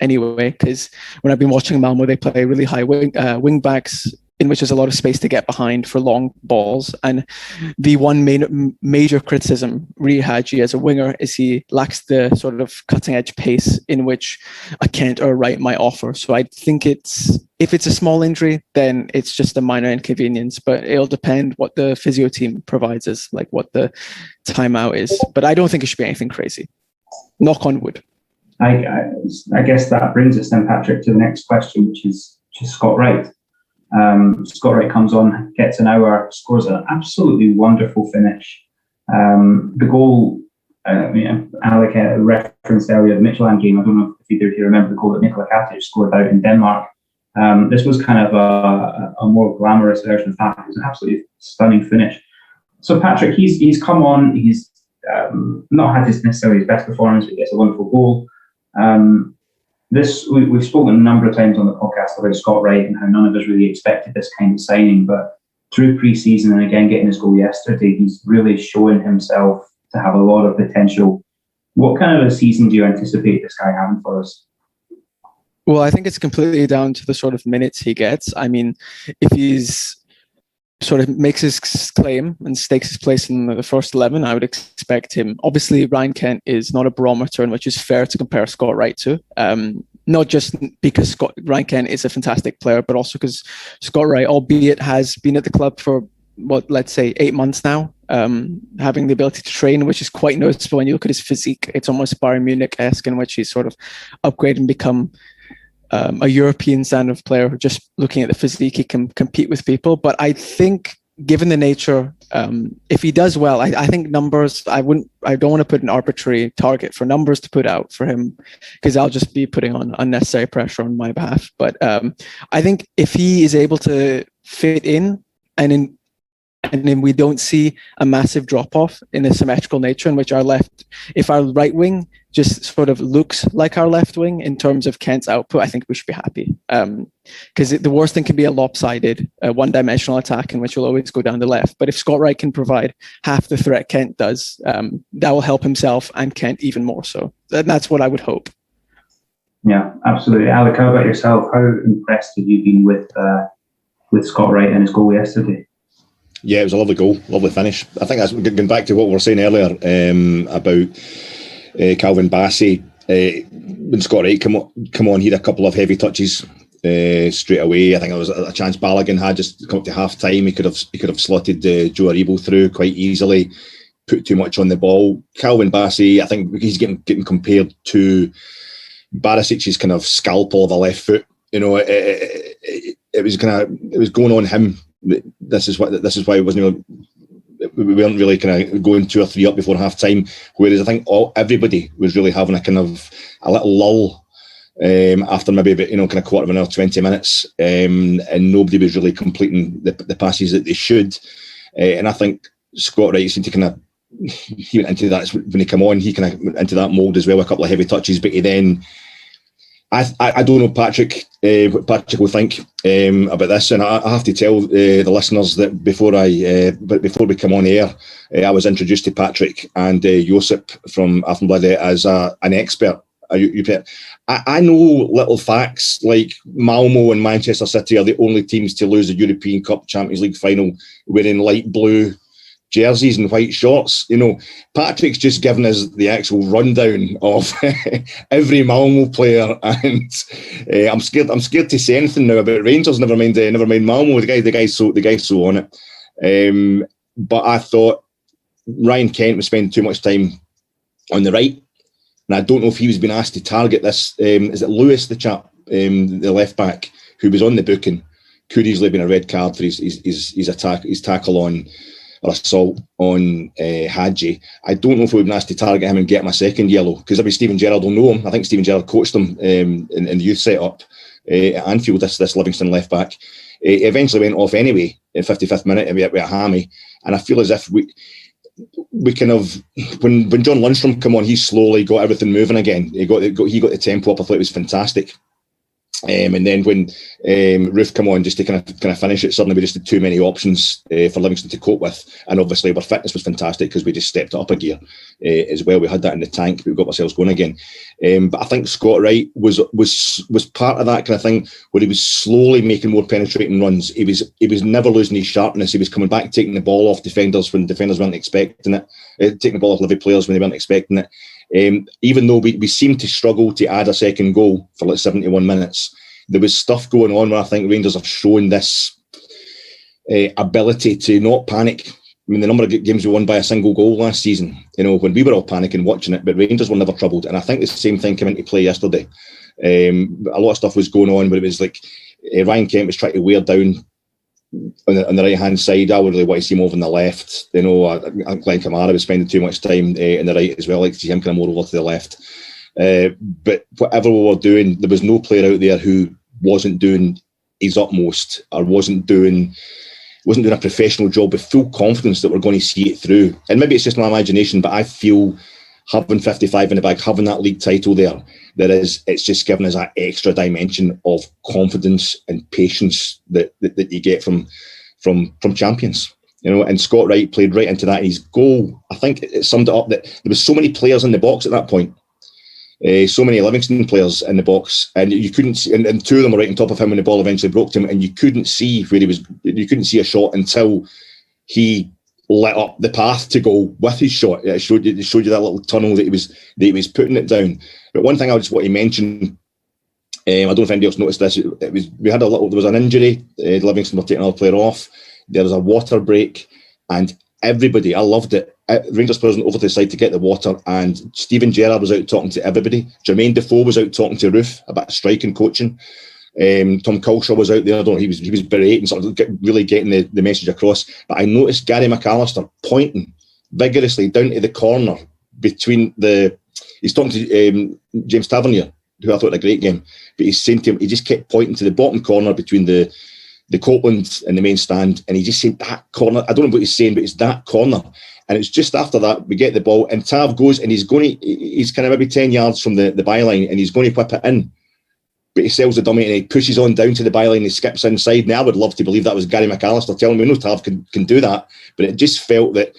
anyway, because when I've been watching Malmo, they play really high wing backs in which there's a lot of space to get behind for long balls. And the one major criticism really Hadji as a winger is he lacks the sort of cutting edge pace in which a Kent or a Wright might offer. So I think if it's a small injury, then it's just a minor inconvenience, but it'll depend what the physio team provides us, like what the timeout is. But I don't think it should be anything crazy. Knock on wood. I guess that brings us then, Patrick, to the next question, which is Scott Wright. Scott Wright comes on, gets an hour, scores an absolutely wonderful finish. The goal, Alec referenced earlier, the Midtjylland game. I don't know if either of you remember the goal that Nikola Katic scored out in Denmark. This was kind of a more glamorous version of that. It was an absolutely stunning finish. So Patrick, he's come on. He's not had necessarily his best performance, but he gets a wonderful goal. We've spoken a number of times on the podcast about Scott Wright and how none of us really expected this kind of signing, but through pre-season and again getting his goal yesterday, he's really shown himself to have a lot of potential. What kind of a season do you anticipate this guy having for us? Well, I think it's completely down to the sort of minutes he gets. I mean, if he's sort of makes his claim and stakes his place in the first 11, I would expect him. Obviously, Ryan Kent is not a barometer in which is fair to compare Scott Wright to. Not just because Ryan Kent is a fantastic player, but also because Scott Wright, albeit has been at the club for, let's say 8 months now, having the ability to train, which is quite noticeable when you look at his physique. It's almost Bayern Munich-esque in which he's sort of upgraded and become a European standard of player. Just looking at the physique, he can compete with people. But I think, given the nature, if he does well, I think numbers. I don't want to put an arbitrary target for numbers to put out for him, because I'll just be putting on unnecessary pressure on my behalf. But I think if he is able to fit in, and then we don't see a massive drop off in the symmetrical nature in which if our right wing just sort of looks like our left wing in terms of Kent's output, I think we should be happy. Because the worst thing can be a lopsided, one-dimensional attack in which we'll always go down the left. But if Scott Wright can provide half the threat Kent does, that will help himself and Kent even more so. That's what I would hope. Yeah, absolutely. Alec, how about yourself? How impressed have you been with Scott Wright and his goal yesterday? Yeah, it was a lovely goal, lovely finish. I think that's going back to what we were saying earlier about Calvin Bassey. When Scott Wright come on, he had a couple of heavy touches straight away. I think it was a chance Balogun had just come up to half time. He could have slotted Joe Aribo through quite easily, put too much on the ball. Calvin Bassey, I think he's getting compared to Barisic's kind of scalpel of a left foot. You know, it was going on him. This is why it wasn't. We weren't really kind of going 2 or 3 up before half time. Whereas I think everybody was really having a little lull after maybe about kind of quarter of an hour, 20 minutes, and nobody was really completing the passes that they should. And I think Scott Wright seemed to he went into that when he came on. He kind of went into that mould as well, a couple of heavy touches, but he then. I don't know, Patrick, what Patrick will think about this, and I have to tell the listeners that before we come on air, I was introduced to Patrick and Josip from Aftonbladet as an expert. I know little facts like Malmo and Manchester City are the only teams to lose the European Cup Champions League final wearing light blue jerseys and white shorts. Patrick's just given us the actual rundown of every Malmo player, and I'm scared to say anything now about Rangers. Never mind Malmo. The guy's so on it. But I thought Ryan Kent was spending too much time on the right, and I don't know if he was being asked to target this. Is it Lewis, the chap, the left back, who was on the booking? Could easily have been a red card for his tackle on. Or assault on Hadji. I don't know if we've been asked to target him and get him a second yellow, because maybe Stephen Gerrard will know him. I think Stephen Gerrard coached him in the youth setup at Anfield, this Livingston left back. He eventually went off anyway in 55th minute with a hammy, and I feel as if we kind of, when John Lundstrom come on, he slowly got everything moving again. He got the tempo up. I thought it was fantastic. And then when Roof come on just to kind of finish it, suddenly we just had too many options for Livingston to cope with. And obviously our fitness was fantastic because we just stepped it up a gear as well. We had that in the tank, but we got ourselves going again. But I think Scott Wright was part of that kind of thing where he was slowly making more penetrating runs. He was never losing his sharpness. He was coming back, taking the ball off defenders when defenders weren't expecting it, taking the ball off Livy players when they weren't expecting it. Even though we seemed to struggle to add a second goal for like 71 minutes, there was stuff going on where I think Rangers have shown this ability to not panic. I mean, the number of games we won by a single goal last season, when we were all panicking watching it, but Rangers were never troubled. And I think the same thing came into play yesterday. A lot of stuff was going on, but it was like Ryan Kent was trying to wear down on the right-hand side. I would really want to see him over on the left. Glenn Kamara was spending too much time on the right as well. I'd like to see him kind of more over to the left. But whatever we were doing, there was no player out there who wasn't doing his utmost or wasn't doing a professional job with full confidence that we're going to see it through. And maybe it's just my imagination, but I feel having 55 in the bag, having that league title there, it's just given us that extra dimension of confidence and patience that you get from champions. And Scott Wright played right into that. And his goal, I think it summed it up that there was so many players in the box at that point. So many Livingston players in the box, and you couldn't see, and two of them were right on top of him when the ball eventually broke to him, and you couldn't see where he was. You couldn't see a shot until he lit up the path to go with his shot. It showed you that little tunnel that he was putting it down. But one thing I just want to mention, I don't know if anybody else noticed this. There was an injury. Livingston were taking another player off. There was a water break, and everybody, I loved it. Rangers players went over to the side to get the water, and Stephen Gerrard was out talking to everybody. Jermaine Defoe was out talking to Roof about striking coaching. Tom Culshaw was out there. I don't know, he was berating, sort of really getting the message across. But I noticed Gary McAllister pointing vigorously down to the corner between he's talking to James Tavernier, who I thought had a great game. But he's saying to him, he just kept pointing to the bottom corner between the Copeland and the main stand, and he just said that corner. I don't know what he's saying, but it's that corner. And it's just after that we get the ball, and Tav goes, and he's kind of maybe 10 yards from the byline, and he's going to whip it in. But he sells the dummy and he pushes on down to the byline, he skips inside. Now I would love to believe that was Gary McAllister telling me, no, Tav can do that. But it just felt that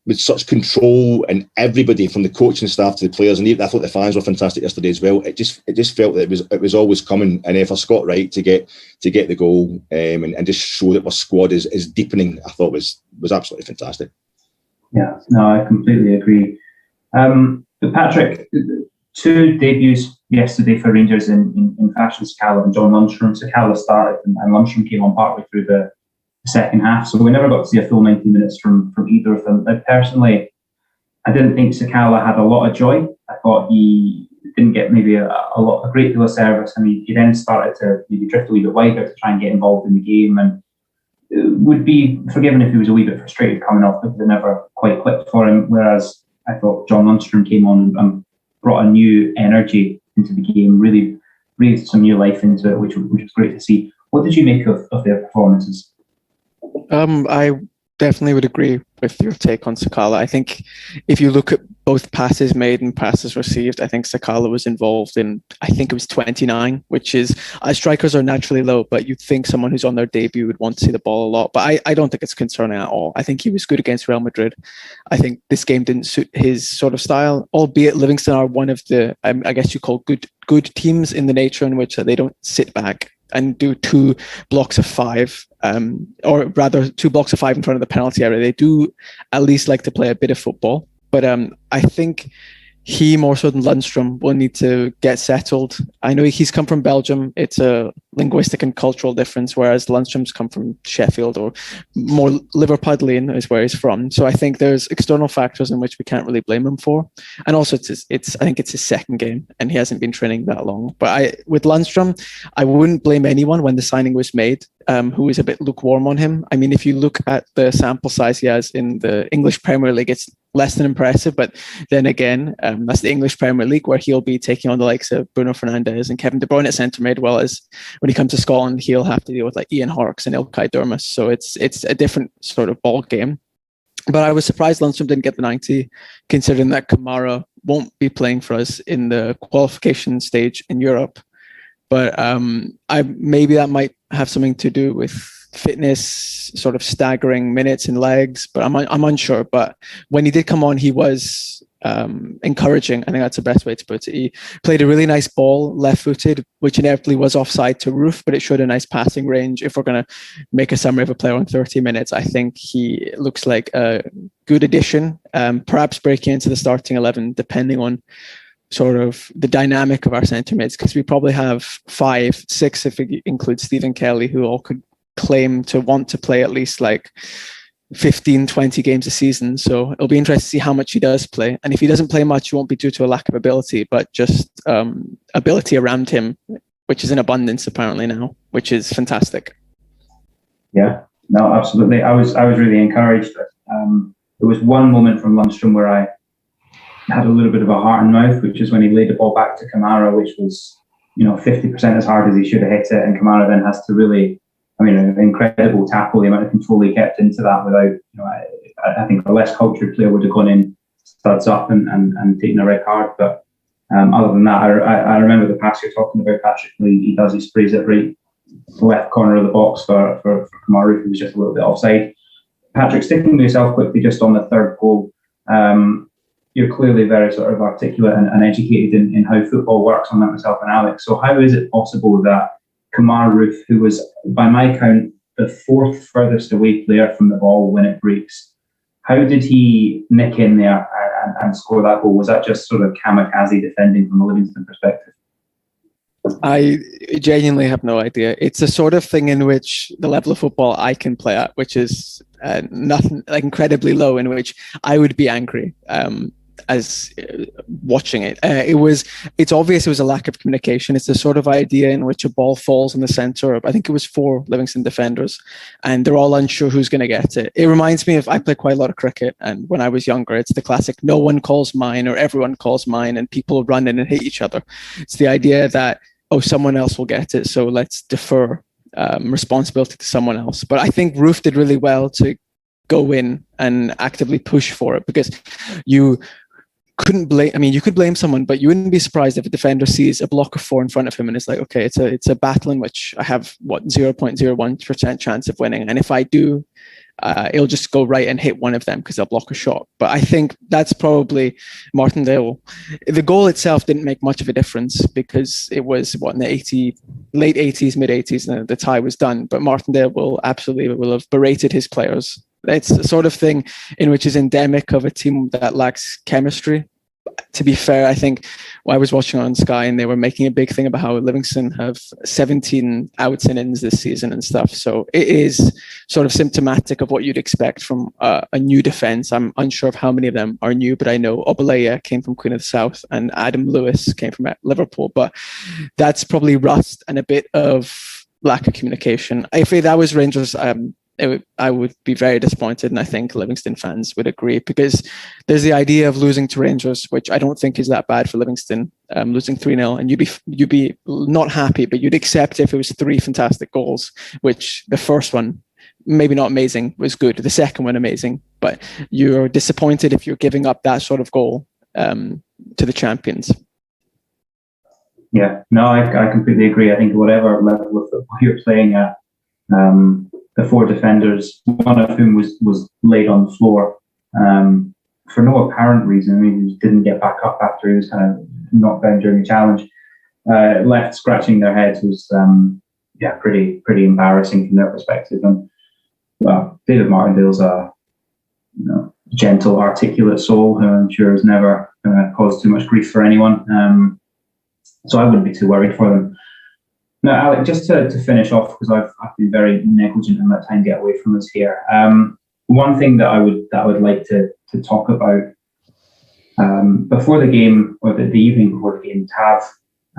with such control, and everybody from the coaching staff to the players, and even I thought the fans were fantastic yesterday as well. It just felt that it was always coming. And for Scott Wright to get the goal and just show that our squad is deepening, I thought was absolutely fantastic. Yeah, no, I completely agree. But Patrick, two debuts yesterday for Rangers in fashion, Sakala and John Lundstrom. Sakala started and Lundstrom came on partway through the second half, so we never got to see a full 90 minutes from either of them. Personally, I didn't think Sakala had a lot of joy. I thought he didn't get maybe a great deal of service, and he then started to maybe drift a wee bit wider to try and get involved in the game, and would be forgiven if he was a wee bit frustrated coming off because it never quite clicked for him. Whereas I thought John Lundstrom came on and brought a new energy into the game, really breathed some new life into it, which was great to see. What did you make of their performances? I definitely would agree with your take on Sakala. I think if you look at both passes made and passes received, I think Sakala was involved in, I think it was 29, which is, strikers are naturally low, but you'd think someone who's on their debut would want to see the ball a lot. But I don't think it's concerning at all. I think he was good against Real Madrid. I think this game didn't suit his sort of style, albeit Livingston are one of the, I guess you call good teams in the nature in which they don't sit back and do 2 blocks of 5, or rather 2 blocks of 5 in front of the penalty area. They do at least like to play a bit of football. But I think he, more so than Lundstrom, will need to get settled. I know he's come from Belgium. It's a linguistic and cultural difference, whereas Lundstrom's come from Sheffield, or more Liverpudlian is where he's from. So I think there's external factors in which we can't really blame him for. And also, I think it's his second game, and he hasn't been training that long. But with Lundstrom, I wouldn't blame anyone when the signing was made who is a bit lukewarm on him. I mean, if you look at the sample size he has in the English Premier League, it's less than impressive. But then again, that's the English Premier League, where he'll be taking on the likes of Bruno Fernandes and Kevin De Bruyne at centre mid, well as when he comes to Scotland, he'll have to deal with like Ian Harkes and Ilkay Durmus. So it's a different sort of ball game. But I was surprised Lundstrom didn't get the 90, considering that Kamara won't be playing for us in the qualification stage in Europe. But maybe that might have something to do with fitness, sort of staggering minutes and legs. But I'm unsure. But when he did come on, he was encouraging. I think that's the best way to put it. He played a really nice ball, left-footed, which inevitably was offside to Roof, but it showed a nice passing range. If we're going to make a summary of a player on 30 minutes, I think he looks like a good addition, perhaps breaking into the starting 11, depending on sort of the dynamic of our centre mids, because we probably have 5, 6, if it includes Stephen Kelly, who all could claim to want to play at least like 15, 20 games a season. So it'll be interesting to see how much he does play. And if he doesn't play much, it won't be due to a lack of ability, but just ability around him, which is in abundance apparently now, which is fantastic. Yeah, no, absolutely. I was really encouraged. There was one moment from Lundstrom where I had a little bit of a heart and mouth, which is when he laid the ball back to Kamara, which was, 50% as hard as he should have hit it. And Kamara then has to really, an incredible tackle, the amount of control he kept into that without, I think a less cultured player would have gone in studs up and taken a red card. But other than that, I remember the pass you're talking about, Patrick. He does, he sprays it right left corner of the box for Kamara, who was just a little bit offside. Patrick, sticking with yourself quickly just on the third goal, you're clearly very sort of articulate and educated in how football works, on that myself and Alec. So how is it possible that Kamara Roof, who was, by my count, the 4th furthest away player from the ball when it breaks, how did he nick in there and score that goal? Was that just sort of kamikaze defending from a Livingston perspective? I genuinely have no idea. It's the sort of thing in which the level of football I can play at, which is nothing like incredibly low, in which I would be angry as watching it. It's obvious it was a lack of communication. It's the sort of idea in which a ball falls in the center of, I think it was 4 Livingston defenders, and they're all unsure who's going to get it. It reminds me of, I play quite a lot of cricket, and when I was younger, it's the classic, no one calls mine or everyone calls mine, and people run in and hit each other. It's the idea that, someone else will get it, so let's defer responsibility to someone else. But I think Roof did really well to go in and actively push for it, because you couldn't blame, you could blame someone, but you wouldn't be surprised if a defender sees a block of 4 in front of him and it's like, okay, it's a battle in which I have 0.01% chance of winning, and if I do, it'll just go right and hit one of them because they'll block a shot. But I think that's probably Martindale. The goal itself didn't make much of a difference because it was in the late 80s, mid 80s, and the tie was done. But Martindale will have berated his players. It's the sort of thing in which is endemic of a team that lacks chemistry. To be fair, I think I was watching on Sky and they were making a big thing about how Livingston have 17 outs and ins this season and stuff. So it is sort of symptomatic of what you'd expect from a new defence. I'm unsure of how many of them are new, but I know Obaleya came from Queen of the South and Adam Lewis came from Liverpool. But that's probably rust and a bit of lack of communication. If that was Rangers, I would be very disappointed, and I think Livingston fans would agree, because there's the idea of losing to Rangers, which I don't think is that bad for Livingston, losing 3-0, and you'd be not happy, but you'd accept if it was 3 fantastic goals, which the first one, maybe not amazing, was good. The second one, amazing, but you're disappointed if you're giving up that sort of goal to the champions. Yeah, no, I completely agree. I think whatever level of football you're playing at, the 4 defenders, one of whom was laid on the floor for no apparent reason. He didn't get back up after he was kind of knocked down during the challenge. Left scratching their heads was pretty embarrassing from their perspective. And David Martindale's a gentle, articulate soul who I'm sure has never caused too much grief for anyone. So I wouldn't be too worried for them. Now, Alec, just to finish off, because I've been very negligent and let time get away from us here. One thing that I would like to talk about before the game, or the evening before the game, Tav,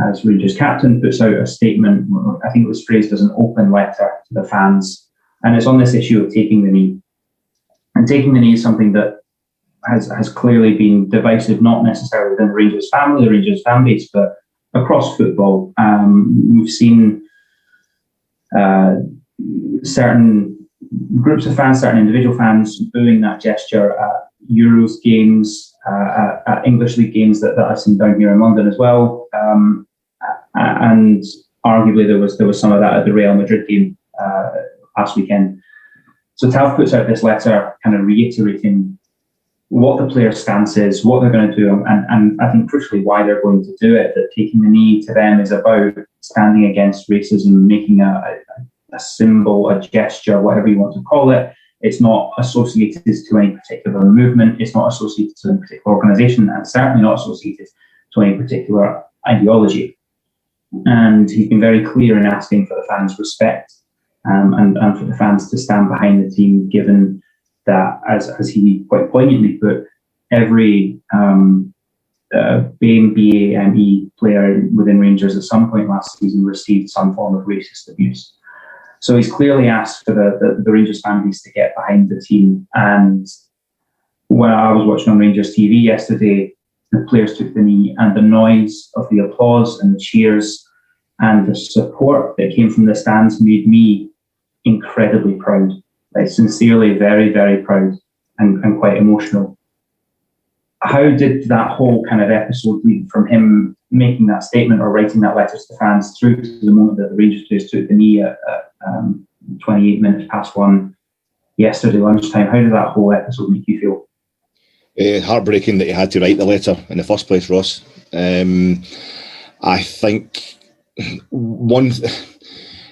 as Rangers captain, puts out a statement. I think it was phrased as an open letter to the fans, and it's on this issue of taking the knee. And taking the knee is something that has clearly been divisive, not necessarily within the Rangers family, the Rangers fan base, but across football. We've seen certain groups of fans, certain individual fans, booing that gesture at Euros games, at English League games that I've seen down here in London as well, and arguably there was some of that at the Real Madrid game last weekend. So TAF puts out this letter kind of reiterating what the players' stance is, what they're going to do, and I think crucially why they're going to do it. That taking the knee to them is about standing against racism, making a symbol, a gesture, whatever you want to call it. It's not associated to any particular movement. It's not associated to any particular organisation, and certainly not associated to any particular ideology. And he's been very clear in asking for the fans' respect and for the fans to stand behind the team, given that, as he quite poignantly put, every BAME player within Rangers at some point last season received some form of racist abuse. So he's clearly asked for the Rangers fan base to get behind the team. And when I was watching on Rangers TV yesterday, the players took the knee, and the noise of the applause and the cheers and the support that came from the stands made me incredibly proud. Like, sincerely, very, very proud and quite emotional. How did that whole kind of episode lead from him making that statement or writing that letter to the fans through to the moment that the Rangers players took the knee at 28 minutes past 1 yesterday lunchtime? How did that whole episode make you feel? Heartbreaking that he had to write the letter in the first place, Ross. I think and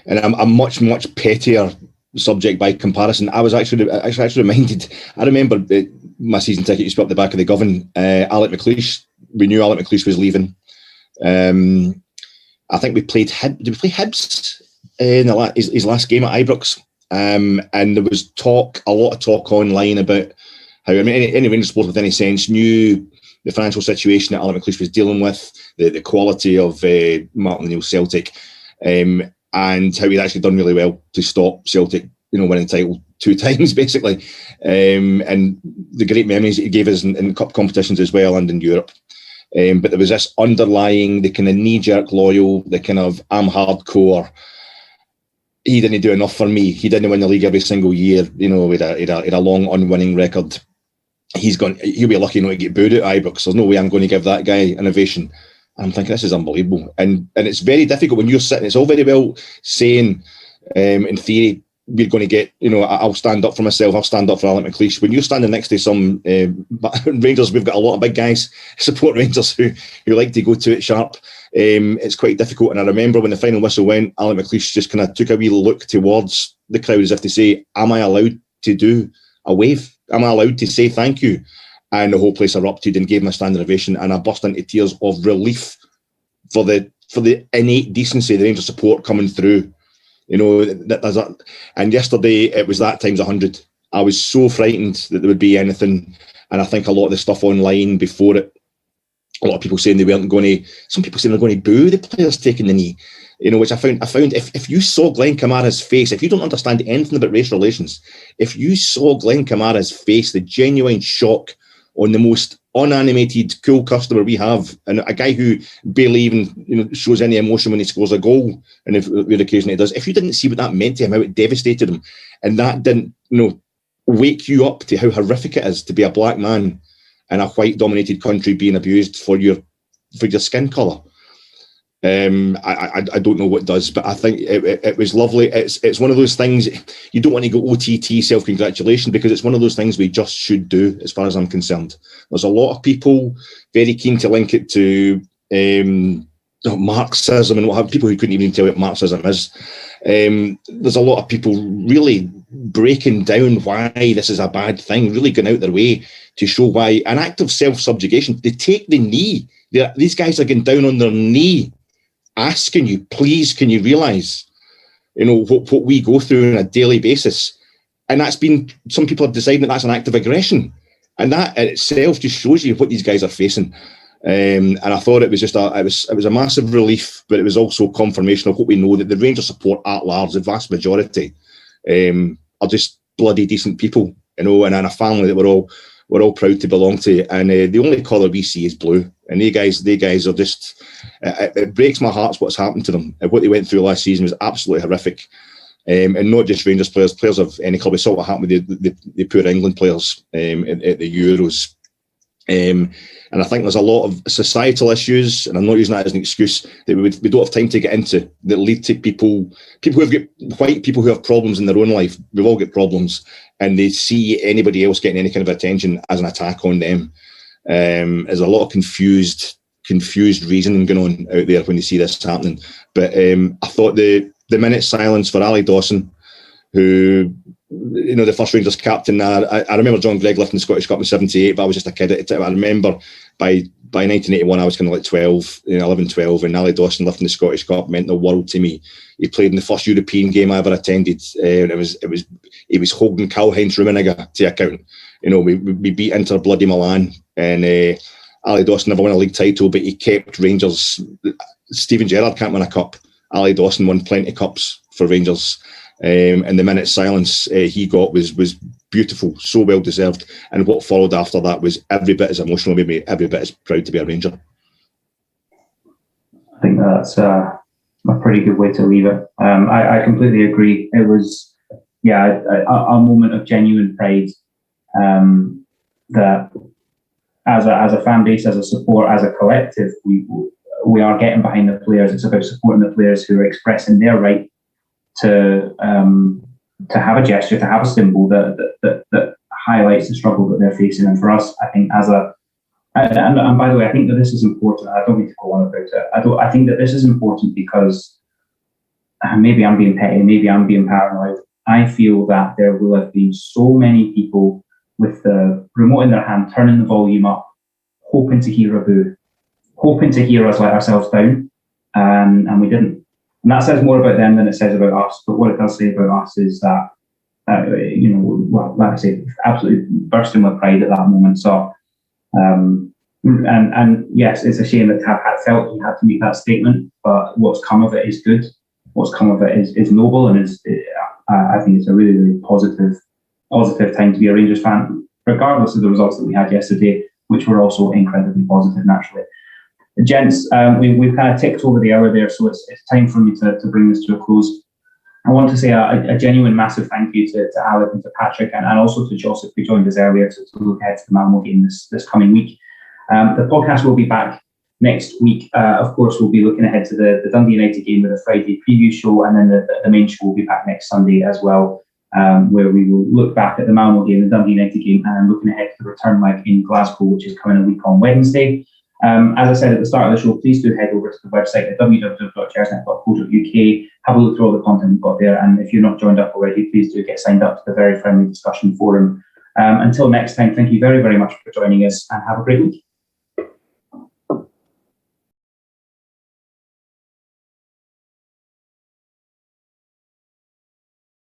I'm a much, much pettier subject by comparison. I was actually reminded. I remember my season ticket used to be up the back of the Govan. Alec McLeish. We knew Alec McLeish was leaving. I think we played. Did we play Hibs in his last game at Ibrox? And there was a lot of talk online about how, I mean, any Rangers supporter with any sense knew the financial situation that Alec McLeish was dealing with, the quality of Midtjylland Celtic, and how he'd actually done really well to stop Celtic, winning the title 2 times basically, and the great memories that he gave us in cup competitions as well and in Europe. But there was this underlying, the kind of knee-jerk loyal, the kind of I'm hardcore. He didn't do enough for me. He didn't win the league every single year. With a long unwinning record. He'll be lucky not to get booed at Ibrox. There's no way I'm going to give that guy an ovation. And I'm thinking, this is unbelievable. And it's very difficult when you're sitting. It's all very well saying, in theory, we're going to get, I'll stand up for myself, I'll stand up for Alec McLeish. When you're standing next to some Rangers, we've got a lot of big guys, support Rangers, who like to go to it sharp. It's quite difficult. And I remember when the final whistle went, Alec McLeish just kind of took a wee look towards the crowd as if to say, am I allowed to do a wave? Am I allowed to say thank you? And the whole place erupted and gave him a standing ovation, and I burst into tears of relief for the innate decency, the Rangers support coming through. And yesterday it was that times 100. I was so frightened that there would be anything, and I think a lot of the stuff online before it, a lot of people saying they weren't going to. Some people saying they're going to boo the players taking the knee. Which I found if you saw Glenn Kamara's face, if you don't understand anything about race relations, if you saw Glenn Kamara's face, the genuine shock on the most unanimated, cool customer we have, and a guy who barely even shows any emotion when he scores a goal, and if the occasion he does, if you didn't see what that meant to him, how it devastated him, and that didn't wake you up to how horrific it is to be a black man in a white-dominated country being abused for your skin colour. I don't know what does, but I think it was lovely. It's one of those things you don't want to go OTT self-congratulation, because it's one of those things we just should do, as far as I'm concerned. There's a lot of people very keen to link it to Marxism and what have people who couldn't even tell what Marxism is. There's a lot of people really breaking down why this is a bad thing, really going out their way to show why. An act of self-subjugation. They take the knee. These guys are getting down on their knee, asking you, please, can you realise, what we go through on a daily basis? And some people have decided that that's an act of aggression, and that in itself just shows you what these guys are facing. And I thought it was just it was a massive relief, but it was also confirmation of what we know, that the Rangers support at large, the vast majority, are just bloody decent people, and a family that we're all proud to belong to. And the only colour we see is blue. And they guys are just, it breaks my heart what's happened to them. What they went through last season was absolutely horrific. And not just Rangers players of any club. It's sort of happened with the poor England players at the Euros. And I think there's a lot of societal issues, and I'm not using that as an excuse, that we don't have time to get into, that lead to people who have got white people who have problems in their own life. We've all got problems, and they see anybody else getting any kind of attention as an attack on them. There's a lot of confused reasoning going on out there when you see this happening. But I thought the minute silence for Ali Dawson, who, you know, the first Rangers captain. I remember John Gregg lifting the Scottish Cup in '78, but I was just a kid at the time. I remember by 1981, I was kind of like 12, 11, 12, and Ali Dawson lifting the Scottish Cup meant the world to me. He played in the first European game I ever attended. It was holding Karl-Heinz Rummenigge to account. You know, we beat Inter bloody Milan, and Ali Dawson never won a league title, but he kept Rangers. Steven Gerrard can't win a cup. Ali Dawson won plenty of cups for Rangers. And the minute silence he got was beautiful, so well deserved. And what followed after that was every bit as emotional, made me every bit as proud to be a Ranger. I think that's a pretty good way to leave it. I completely agree. It was, a moment of genuine pride that as a fan base, as a support, as a collective, we are getting behind the players. It's about supporting the players who are expressing their right to have a gesture, to have a symbol that highlights the struggle that they're facing. And for us, I think and by the way, I think that this is important. I don't need to go on about it. I think that this is important because maybe I'm being petty, maybe I'm being paranoid. I feel that there will have been so many people with the remote in their hand, turning the volume up, hoping to hear a boo, hoping to hear us let ourselves down, and we didn't. And that says more about them than it says about us. But what it does say about us is that, like I say, absolutely bursting with pride at that moment. So, and yes, it's a shame that felt you had to make that statement. But what's come of it is good. What's come of it is noble, and I think it's a really, really positive time to be a Rangers fan, regardless of the results that we had yesterday, which were also incredibly positive, naturally. Gents, we've kind of ticked over the hour there, so it's time for me to bring this to a close. I want to say a genuine massive thank you to Alec and to Patrick, and also to Josip, who joined us earlier to look ahead to the Malmo game this coming week. The podcast will be back next week. Of course, we'll be looking ahead to the Dundee United game with a Friday preview show, and then the main show will be back next Sunday as well, where we will look back at the Malmo game, the Dundee United game, and looking ahead to the return leg in Glasgow, which is coming a week on Wednesday. As I said at the start of the show, please do head over to the website at www.gersnet.co.uk. Have a look through all the content we've got there. And if you're not joined up already, please do get signed up to the very friendly discussion forum. Until next time, thank you very, very much for joining us, and have a great week.